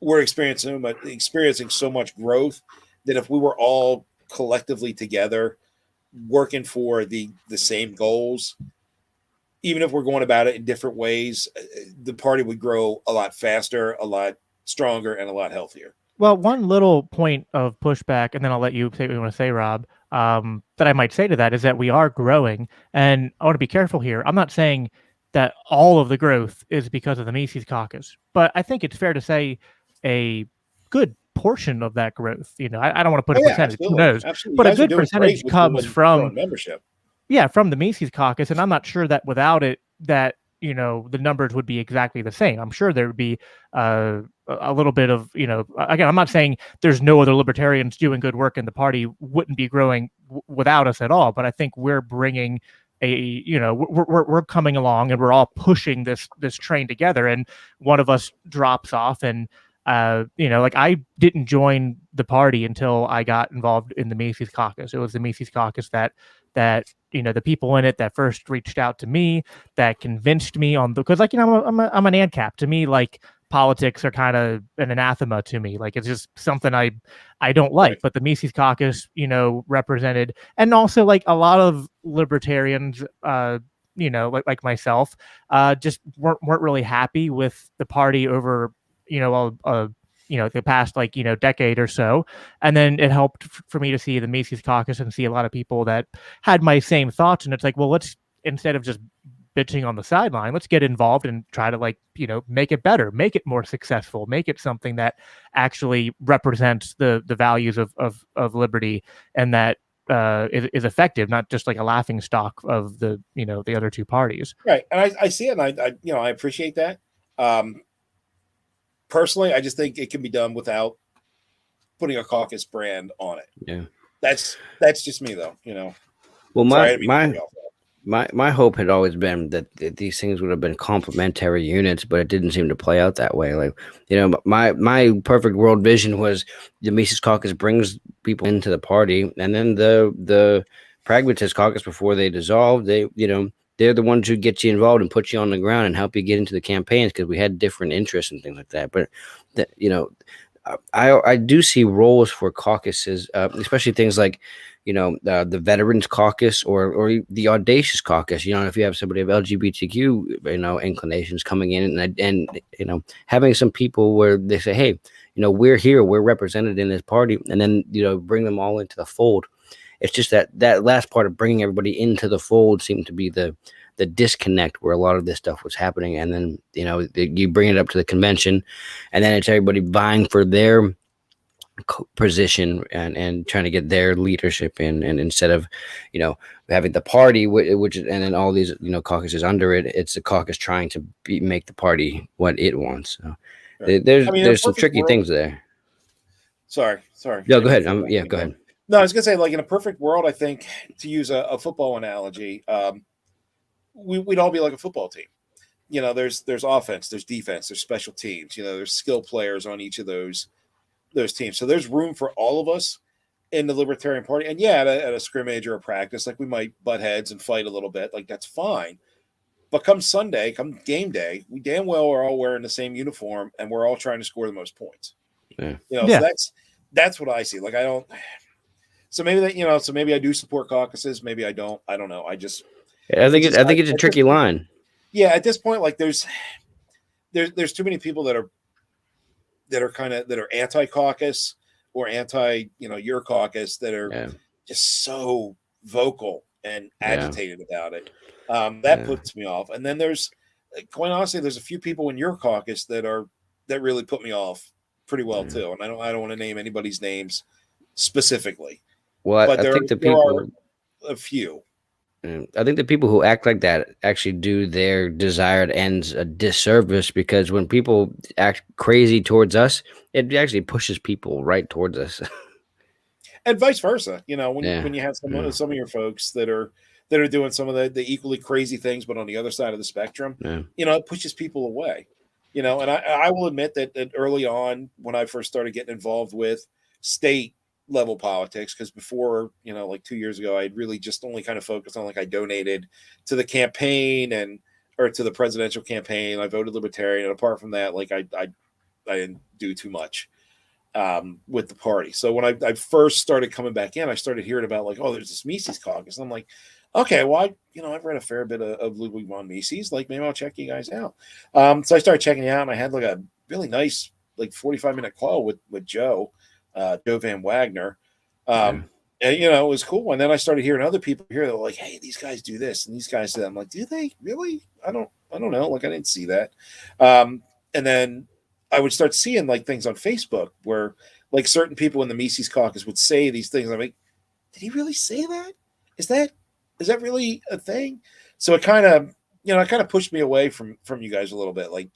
we're experiencing so much growth that if we were all collectively together working for the same goals, even if we're going about it in different ways, the party would grow a lot faster, a lot stronger, and a lot healthier. Well, one little point of pushback, and then I'll let you say what you want to say, Rob, that I might say to that is that we are growing, and I want to be careful here. I'm not saying that all of the growth is because of the Mises Caucus, but I think it's fair to say a good portion of that growth. I don't want to put a percentage, who knows, but a good percentage comes from membership. Yeah, from the Mises Caucus, and I'm not sure that without it, that the numbers would be exactly the same. I'm sure there would be a little bit of, again, I'm not saying there's no other libertarians doing good work and the party wouldn't be growing without us at all. But I think we're bringing we're coming along and we're all pushing this train together, and one of us drops off, and like, I didn't join the party until I got involved in the Mises Caucus. It was the Mises Caucus that the people in it that first reached out to me, that convinced me on because I'm an ANCAP. To me, like, politics are kind of an anathema to me. Like, it's just something I don't like. But the Mises Caucus, represented, and also like a lot of libertarians, like myself, just weren't really happy with the party over the past decade or so. And then it helped for me to see the Mises Caucus and see a lot of people that had my same thoughts. And it's like, well, let's, instead of just bitching on the sideline, let's get involved and try to make it better, make it more successful, make it something that actually represents the values of liberty, and that is effective, not just like a laughing stock of the other two parties. Right. And I see it, and I appreciate that. Personally, I just think it can be done without putting a caucus brand on it. Yeah, that's just me, though. Well, my hope had always been that these things would have been complementary units, but it didn't seem to play out that way. Like, my perfect world vision was the Mises Caucus brings people into the party, and then the Pragmatist Caucus, before they dissolve, they're the ones who get you involved and put you on the ground and help you get into the campaigns, because we had different interests and things like that. But I do see roles for caucuses, especially things like the Veterans Caucus or the Audacious Caucus. If you have somebody of LGBTQ inclinations coming in, and having some people where they say, hey, we're here, we're represented in this party, and then bring them all into the fold. It's just that last part of bringing everybody into the fold seemed to be the disconnect where a lot of this stuff was happening. And then, you bring it up to the convention, and then it's everybody vying for their position and trying to get their leadership in. And instead of, having the party, which and then all these, caucuses under it, it's the caucus trying to make the party what it wants. So, Right. There's I mean, in a some perfect tricky world, things there. sorry. No, I go didn't mean ahead. to cut Yeah, you go off. ahead. No, I was gonna say, like in a perfect world, I think to use a football analogy, we'd all be like a football team. There's offense, there's defense, there's special teams. There's skill players on each of those teams. So there's room for all of us in the Libertarian Party. And yeah, at a scrimmage or a practice, like we might butt heads and fight a little bit. Like that's fine. But come Sunday, come game day, we damn well are all wearing the same uniform and we're all trying to score the most points. Yeah. So that's what I see. Like I don't. So maybe So maybe I do support caucuses. Maybe I don't. I don't know. I think it's a tricky line. Yeah, at this point, like there's too many people that are anti-caucus or anti your caucus that are just so vocal and agitated about it. That puts me off. And then quite honestly, there's a few people in your caucus that really put me off pretty well too. And I don't want to name anybody's names specifically. Well, but I there think there are a few. I think the people who act like that actually do their desired ends a disservice, because when people act crazy towards us, it actually pushes people right towards us. And vice versa. When you have some of your folks that are doing some of the equally crazy things, but on the other side of the spectrum, it pushes people away. And I will admit that early on, when I first started getting involved with state level politics, because before, like 2 years ago, I'd really just only kind of focused on, like, I donated to the campaign or to the presidential campaign. I voted Libertarian, and apart from that, like I didn't do too much with the party. So when I first started coming back in, I started hearing about, like, oh, there's this Mises caucus. And I'm like, okay, well, I've read a fair bit of Ludwig von Mises. Like, maybe I'll check you guys out. So I started checking it out, and I had like a really nice, like 45-minute call with Joe Van Wagner. And it was cool. And then I started hearing other people here that were like, hey, these guys do this and these guys do that. I'm like, do they really? I don't know. Like, I didn't see that. And then I would start seeing, like, things on Facebook where, like, certain people in the Mises caucus would say these things. I'm like, did he really say that? Is that really a thing? So it kind of pushed me away from you guys a little bit. Like,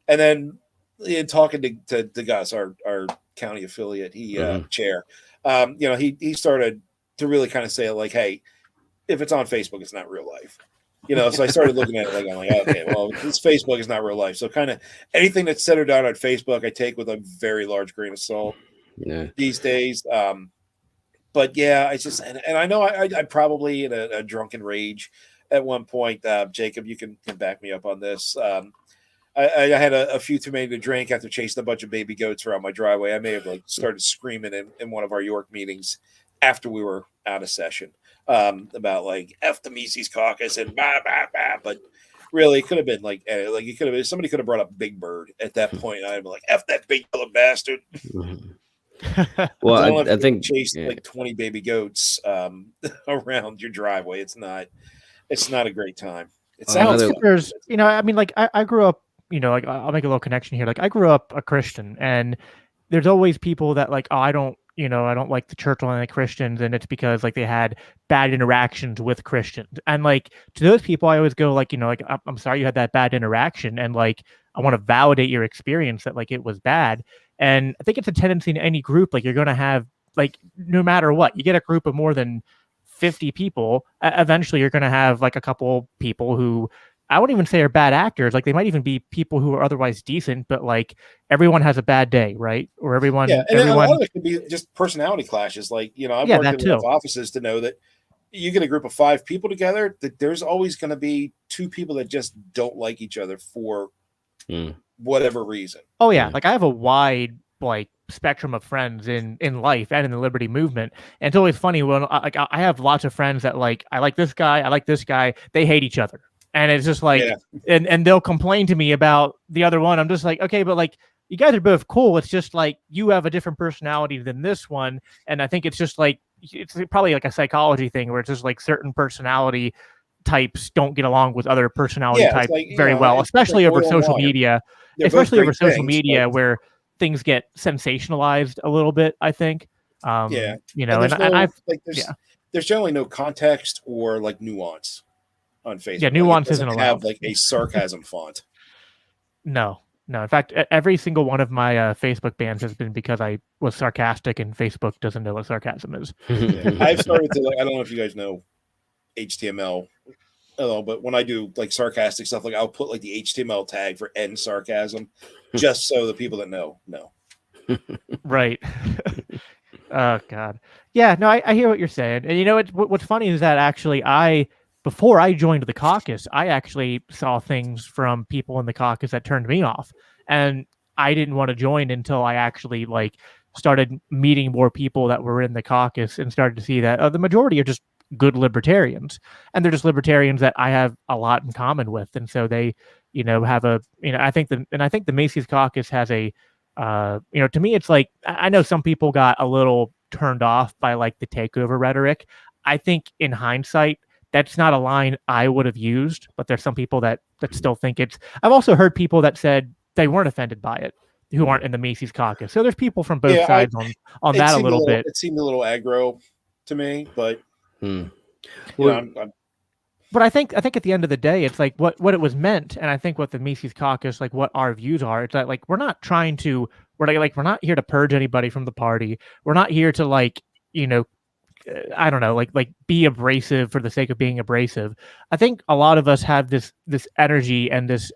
and then in talking to Gus, our county affiliate, chair, he started to really kind of say, like, hey, if it's on Facebook, it's not real life. So I started looking at it, like, I'm like, okay, well, this Facebook is not real life. So kind of anything that's said or done on Facebook, I take with a very large grain of salt these days. But yeah, I just, and I know I probably in a drunken rage at one point. Jacob, you can back me up on this. I had a few too many to drink after chasing a bunch of baby goats around my driveway. I may have, like, started screaming in one of our York meetings after we were out of session about, like, F the Mises caucus and blah, blah, blah. But really, it could have been like somebody could have brought up Big Bird at that point. I'd be like, F that big yellow bastard. Well, I think chase like 20 baby goats around your driveway. It's not a great time. It sounds there's, I mean, like, I grew up, like, I'll make a little connection here. Like, I grew up a Christian, and there's always people that, like, oh, I don't like the church or like Christians, and it's because, like, they had bad interactions with Christians. And, like, to those people, I always go, like, like, I'm sorry you had that bad interaction, and, like, I want to validate your experience that, like, it was bad. And I think it's a tendency in any group, like, you're going to have, like, no matter what, you get a group of more than 50 people, eventually you're going to have, like, a couple people who I wouldn't even say are bad actors. Like, they might even be people who are otherwise decent, but, like, everyone has a bad day, right? Or everyone, and a lot of it could be just personality clashes. Like, I've worked in enough offices to know that you get a group of 5 people together, that there's always going to be 2 people that just don't like each other for whatever reason. Oh yeah, like, I have a wide, like, spectrum of friends in life and in the liberty movement, and it's always funny when I have lots of friends that, like, I like this guy, they hate each other, and it's just like, and they'll complain to me about the other one. I'm just like, okay, but, like, you guys are both cool. It's just, like, you have a different personality than this one, and I think it's just, like, it's probably like a psychology thing where it's just, like, certain personality types don't get along with other personality types, like, very well, especially over social media. Where things get sensationalized a little bit, I think. There's generally no context or, like, nuance on Facebook. Yeah, nuance isn't allowed. Have, like, a sarcasm font. No. No, in fact, every single one of my Facebook bans has been because I was sarcastic, and Facebook doesn't know what sarcasm is. Yeah. I've started to I don't know if you guys know HTML. But when I do like sarcastic stuff, like I'll put like the HTML tag for end sarcasm, just so the people that know. Right. Oh God. Yeah. No, I hear what you're saying, and you know what's funny is that actually before I joined the caucus, I actually saw things from people in the caucus that turned me off, and I didn't want to join until I actually like started meeting more people that were in the caucus and started to see that the majority are just good libertarians, and they're just libertarians that I have a lot in common with, and so they, have I think the Macy's caucus has a, to me it's like I know some people got a little turned off by like the takeover rhetoric. I think in hindsight, that's not a line I would have used, but there's some people that still think it's. I've also heard people that said they weren't offended by it, who aren't in the Macy's caucus. So there's people from both sides on that a little bit. It seemed a little aggro to me, but but I think at the end of the day, it's like what it was meant, and I think what the Macy's caucus, like what our views are, it's that like we're not here to purge anybody from the party. We're not here to like I don't know, like be abrasive for the sake of being abrasive. I think a lot of us have this energy and this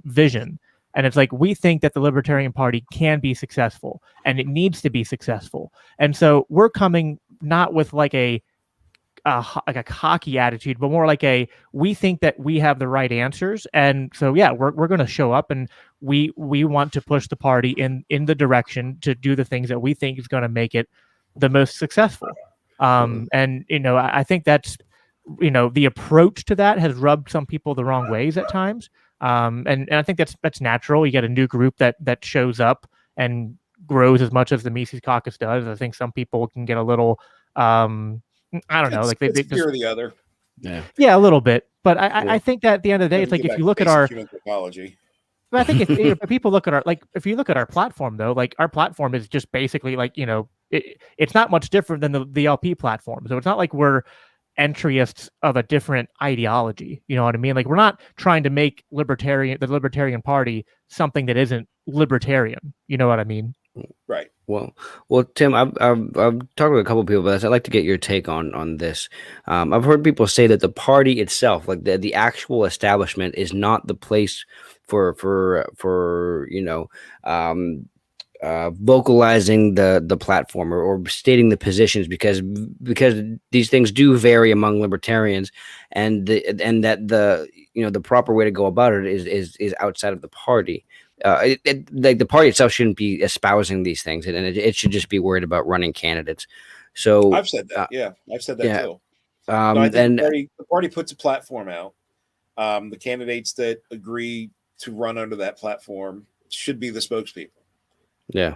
vision, and it's like we think that the Libertarian Party can be successful and it needs to be successful, and so we're coming not with like a cocky attitude, but more like we think that we have the right answers, and so yeah, we're going to show up and we want to push the party in the direction to do the things that we think is going to make it the most successful. And I think that's the approach to that has rubbed some people the wrong ways at times. And I think that's natural. You get a new group that shows up and grows as much as the Mises Caucus does. I think some people can get a little I don't know, like they fear the other. Yeah, a little bit. But I think that at the end of the day, it's like if you look at our human psychology. But I think if people look at if you look at our platform though, like our platform is just basically like, it's not much different than the LP platform. So it's not like we're entryists of a different ideology. You know what I mean? Like we're not trying to make the Libertarian Party something that isn't libertarian. You know what I mean? Right. Well, Tim, I've talked with a couple of people about this. I'd like to get your take on this. I've heard people say that the party itself, like the actual establishment, is not the place for vocalizing the platform or stating the positions because these things do vary among libertarians, and that the proper way to go about it is outside of the party. Like the party itself shouldn't be espousing these things, and it should just be worried about running candidates. So I've said that. I've said that too. I think the party puts a platform out. The candidates that agree to run under that platform should be the spokespeople. Yeah.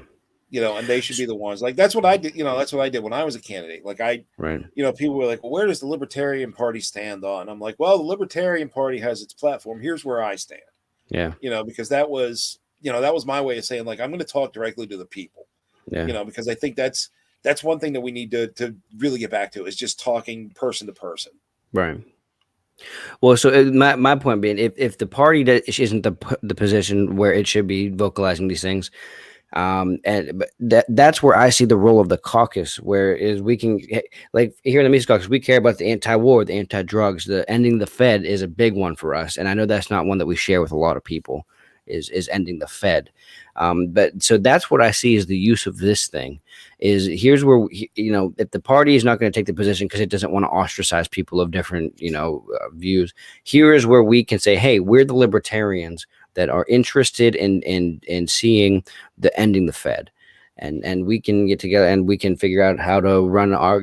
And they should be the ones. Like that's what I did. That's what I did when I was a candidate. Like people were like, well, where does the Libertarian Party stand on? I'm like, well, the Libertarian Party has its platform. Here's where I stand. Yeah. Because that was my way of saying, like, I'm going to talk directly to the people. Yeah. Because I think that's one thing that we need to really get back to is just talking person to person. Right. Well, so my point being, if the party isn't the position where it should be vocalizing these things, but that's where I see the role of the caucus, where is we can, like here in the Mises Caucus, we care about the anti-war, the anti-drugs, the ending the Fed is a big one for us, and I know that's not one that we share with a lot of people. Is ending the Fed, but so that's what I see as the use of this thing. Is here's where if the party is not going to take the position because it doesn't want to ostracize people of different views, here is where we can say, hey, we're the libertarians that are interested in seeing the ending the Fed, and we can get together and we can figure out how to run our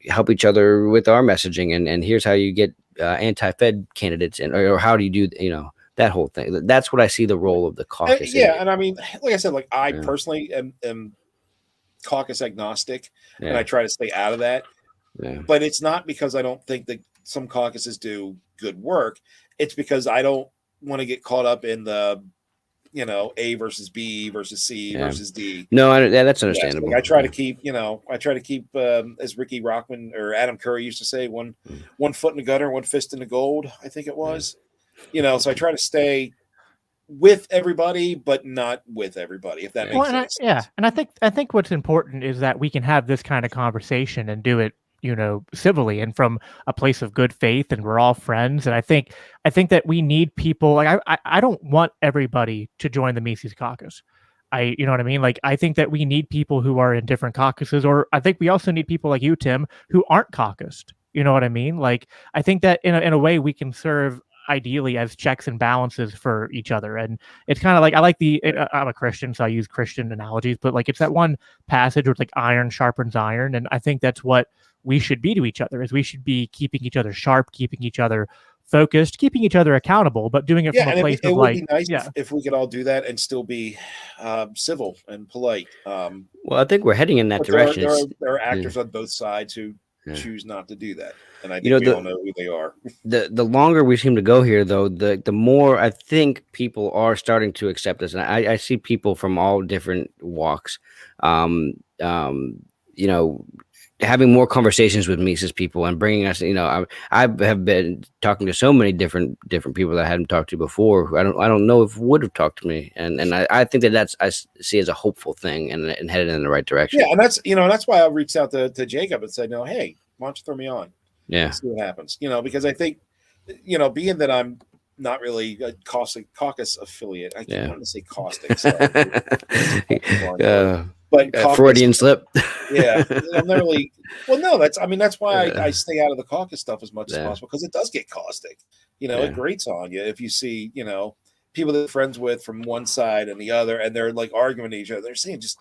help each other with our messaging, and here's how you get anti-Fed candidates or how do you do that whole thing. That's what I see the role of the caucus. And I mean, like I said, like I personally am caucus agnostic, and I try to stay out of that. Yeah. But it's not because I don't think that some caucuses do good work. It's because I don't want to get caught up in the, A versus B versus C versus D. No, that's understandable. Like I try to keep, as Ricky Rockman or Adam Curry used to say, one foot in the gutter, one fist in the gold, I think it was. So I try to stay with everybody, but not with everybody, if that makes sense. And I think what's important is that we can have this kind of conversation and do it, civilly and from a place of good faith, and we're all friends. And I think that we need people like I don't want everybody to join the Mises caucus. You know what I mean? Like, I think that we need people who are in different caucuses, or I think we also need people like you, Tim, who aren't caucused. You know what I mean? Like, I think that in a way we can serve ideally as checks and balances for each other. And it's kind of like, I'm a Christian, so I use Christian analogies, but like, it's that one passage where it's like iron sharpens iron. And I think that's what we should be to each other, is we should be keeping each other sharp, keeping each other focused, keeping each other accountable, but doing it from a place of like, it would be nice if we could all do that and still be civil and polite. Well, I think we're heading in that direction. There are actors on both sides who choose not to do that, and I think we all know who they are. The longer we seem to go here, though, the more I think people are starting to accept this, and I see people from all different walks, having more conversations with Mises people and bringing us, I have been talking to so many different people that I hadn't talked to before, who I don't know if would have talked to me. And I think I see as a hopeful thing and headed in the right direction. Yeah. And that's why I reached out to Jacob and said, hey, why don't you throw me on? Yeah. See what happens, because I think, being that I'm not really a caucus affiliate, I can't want to say caustic. But Freudian slip. Yeah, I'm not really. Well, no, that's why I stay out of the caucus stuff as much as possible, because it does get caustic. It grates on you if you see people that you're friends with from one side and the other, and they're like arguing to each other. They're saying just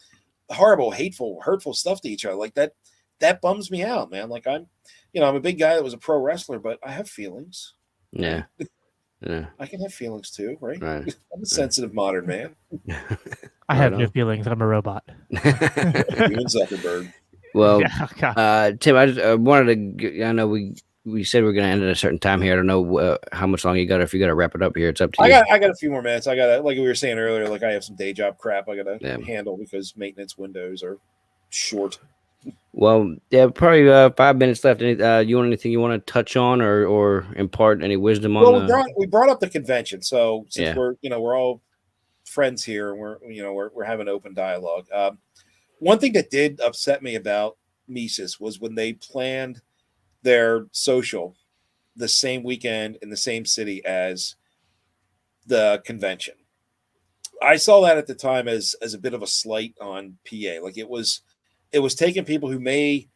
horrible, hateful, hurtful stuff to each other. Like that. That bums me out, man. Like I'm a big guy that was a pro wrestler, but I have feelings. Yeah. Yeah. I can have feelings too, right? I'm a sensitive modern man. I have no feelings. I'm a robot. You and Zuckerberg. Well, Tim, I just wanted to. I know we said we're going to end at a certain time here. I don't know how much longer you got. If you got to wrap it up here, it's up to you. I got a few more minutes. I got like we were saying earlier. Like I have some day job crap I got to handle because maintenance windows are short. Well, probably 5 minutes left. You want anything you want to touch on or impart any wisdom on? Well, we brought up the convention, so since we're all friends here and we're having open dialogue. One thing that did upset me about Mises was when they planned their social the same weekend in the same city as the convention. I saw that at the time as a bit of a slight on PA. Like it was taking people who may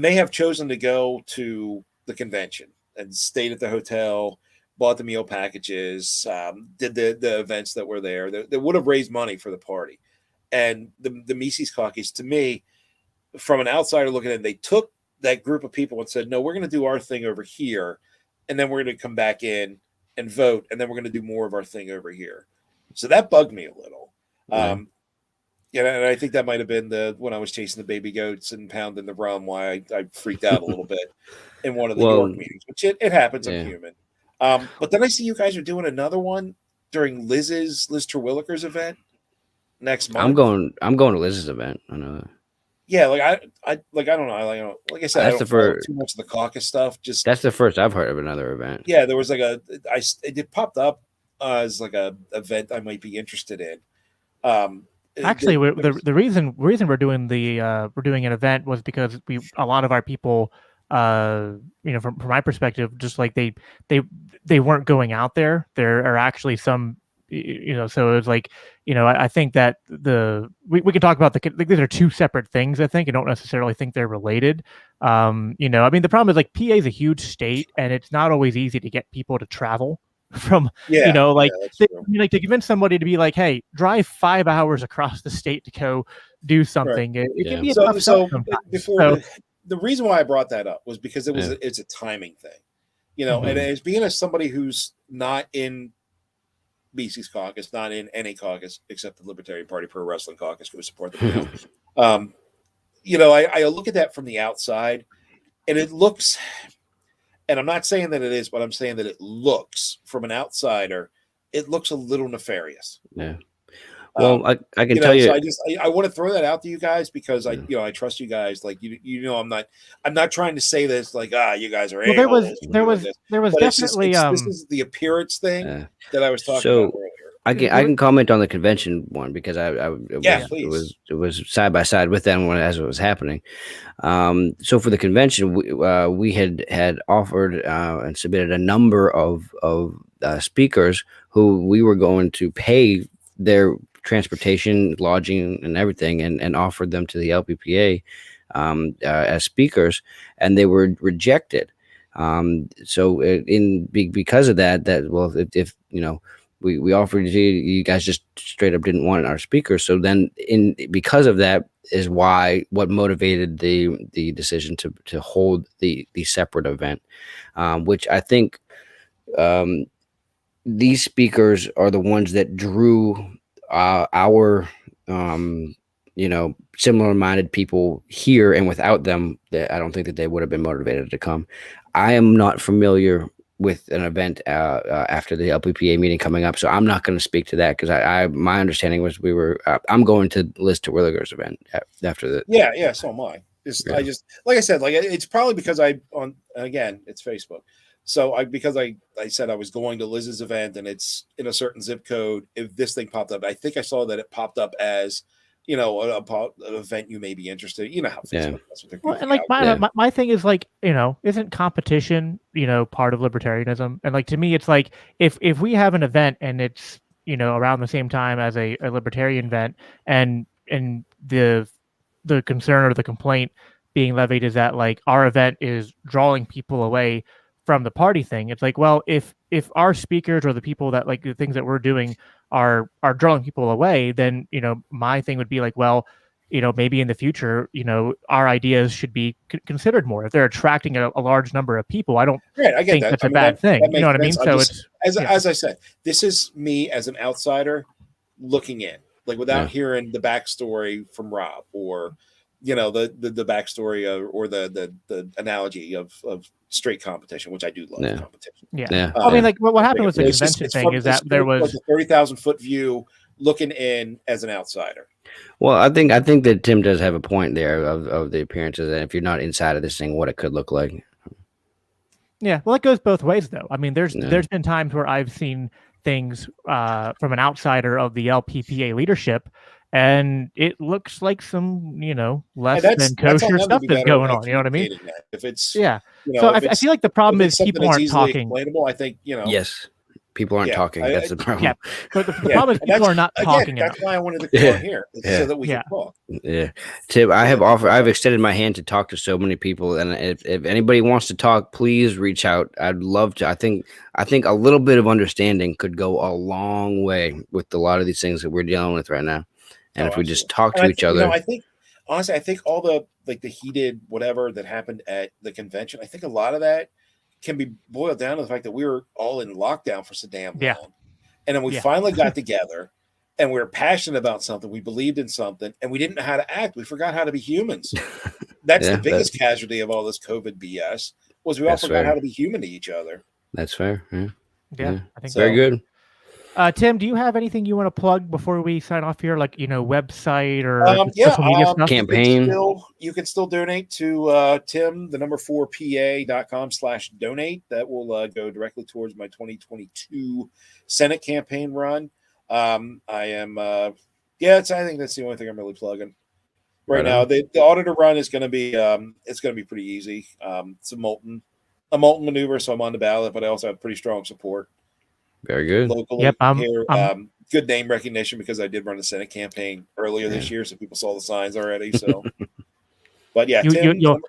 have chosen to go to the convention and stayed at the hotel, bought the meal packages, did the events that were there. That would have raised money for the party. And the Mises caucus, to me, from an outsider looking at it, they took that group of people and said, no, we're going to do our thing over here, and then we're going to come back in and vote, and then we're going to do more of our thing over here. So that bugged me a little. And I think that might have been when I was chasing the baby goats and pounding the rum, why I freaked out a little bit in one of the York meetings, which it happens. I'm human. But then I see you guys are doing another one during Liz Terwilliger's event next month. I'm going to Liz's event. I know that. Yeah, I don't know. Like I said, that's I don't follow too much of the caucus stuff. Just that's the first I've heard of another event. Yeah, there was it popped up as like a event I might be interested in. Actually, the reason we're doing an event was because a lot of our people, from my perspective, just like they weren't going out there. There are actually some, so it's like, I think that we can talk about these are two separate things. I think I don't necessarily think they're related. I mean, the problem is like PA is a huge state, and it's not always easy to get people to travel from, to convince somebody to be like, hey, drive 5 hours across the state to go do something. Right. It can be a tough so the reason why I brought that up was because it's a timing thing, and as being as somebody who's not in Mises caucus, not in any caucus except the Libertarian Party Pro Wrestling Caucus, who support the I look at that from the outside, and it looks. And I'm not saying that it is, but I'm saying that it looks, from an outsider, it looks a little nefarious. Yeah. Well, I can tell you. So I want to throw that out to you guys because I trust you guys. Like I'm not trying to say this like you guys are. Well, there was definitely this is the appearance thing that I was talking about earlier. I can comment on the convention one because please. it was side by side with them as it was happening. So for the convention, we had offered and submitted a number of speakers who we were going to pay their transportation, lodging, and everything, and offered them to the LPPA as speakers, and they were rejected. So because of that, if you know. We offered you guys just straight up didn't want our speakers. So then because of that is what motivated the decision to hold the separate event, which I think these speakers are the ones that drew our similar minded people here, and without them, I don't think that they would have been motivated to come. I am not familiar with an event after the LPPA meeting coming up, so I'm not going to speak to that because my understanding was I'm going to Liz Terwilliger's event after the so am I. I just like I said, like it's probably because it's Facebook, so because I said I was going to Liz's event and it's in a certain zip code. If this thing popped up, I think I saw that it popped up as an event you may be interested. You know how Facebook does with their and like my thing is like, isn't competition, part of libertarianism? And like, to me, it's like, if we have an event and it's, around the same time as a libertarian event, and the concern or the complaint being levied is that like our event is drawing people away from the party thing. It's like, well, if our speakers or the people that like the things that we're doing are drawing people away, then my thing would be like, well, maybe in the future, our ideas should be considered more. If they're attracting a large number of people, I don't think that's a bad thing. You know what I mean? So as I said, this is me as an outsider looking in, like without hearing the backstory from Rob or the backstory or the analogy of straight competition, which I do love competition. Yeah. I mean, like what happened with the convention thing is that there was like a 30,000 foot view looking in as an outsider. Well, I think that Tim does have a point there of the appearances, and if you're not inside of this thing, what it could look like. Yeah, well, it goes both ways, though. I mean, there's been times where I've seen things from an outsider of the LPPA leadership, and it looks like some, less than kosher stuff is going on. You know what I mean? If it's so I feel like the problem is people aren't talking. I think Yes. People aren't talking. That's the problem. Yeah, but the problem is people are not talking. That's why I wanted to come on here so that we can talk. Yeah, Tim, I've extended my hand to talk to so many people, and if anybody wants to talk, please reach out. I'd love to. I think a little bit of understanding could go a long way with a lot of these things that we're dealing with right now. And if we just talk to each other, I think honestly, all the heated whatever that happened at the convention, I think a lot of that can be boiled down to the fact that we were all in lockdown for so damn long. And then we finally got together and we were passionate about something. We believed in something and we didn't know how to act. We forgot how to be humans. That's the biggest casualty of all this COVID BS was we all forgot how to be human to each other. That's fair. Yeah. I think very good. Tim, do you have anything you want to plug before we sign off here? Like, website or social media stuff? Campaign. You can still donate to Tim, the number 4pa.com/donate. That will go directly towards my 2022 Senate campaign run. I think that's the only thing I'm really plugging right now. The auditor run is going to be, it's going to be pretty easy. It's a Moulton maneuver. So I'm on the ballot, but I also have pretty strong support. Very good. Locally here, good name recognition because I did run a Senate campaign earlier this year, so people saw the signs already. So, but yeah,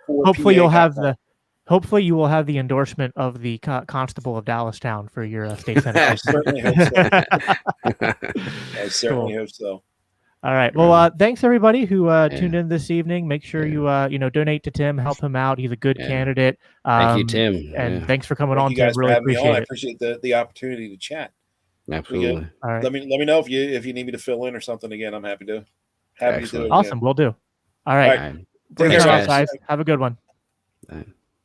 hopefully you will have the endorsement of the Constable of Dallastown for your state senate. I certainly hope so. I certainly hope so. All right. Well, thanks everybody who tuned in this evening. Make sure you donate to Tim, help him out. He's a good candidate. Thank you, Tim. And thanks for coming on. You guys Tim. Really appreciate it. I appreciate the opportunity to chat. Absolutely. All right. Let me know if you need me to fill in or something again. I'm happy to do it. Awesome. We'll do. All right. Take care, guys. Have a good one. Bye.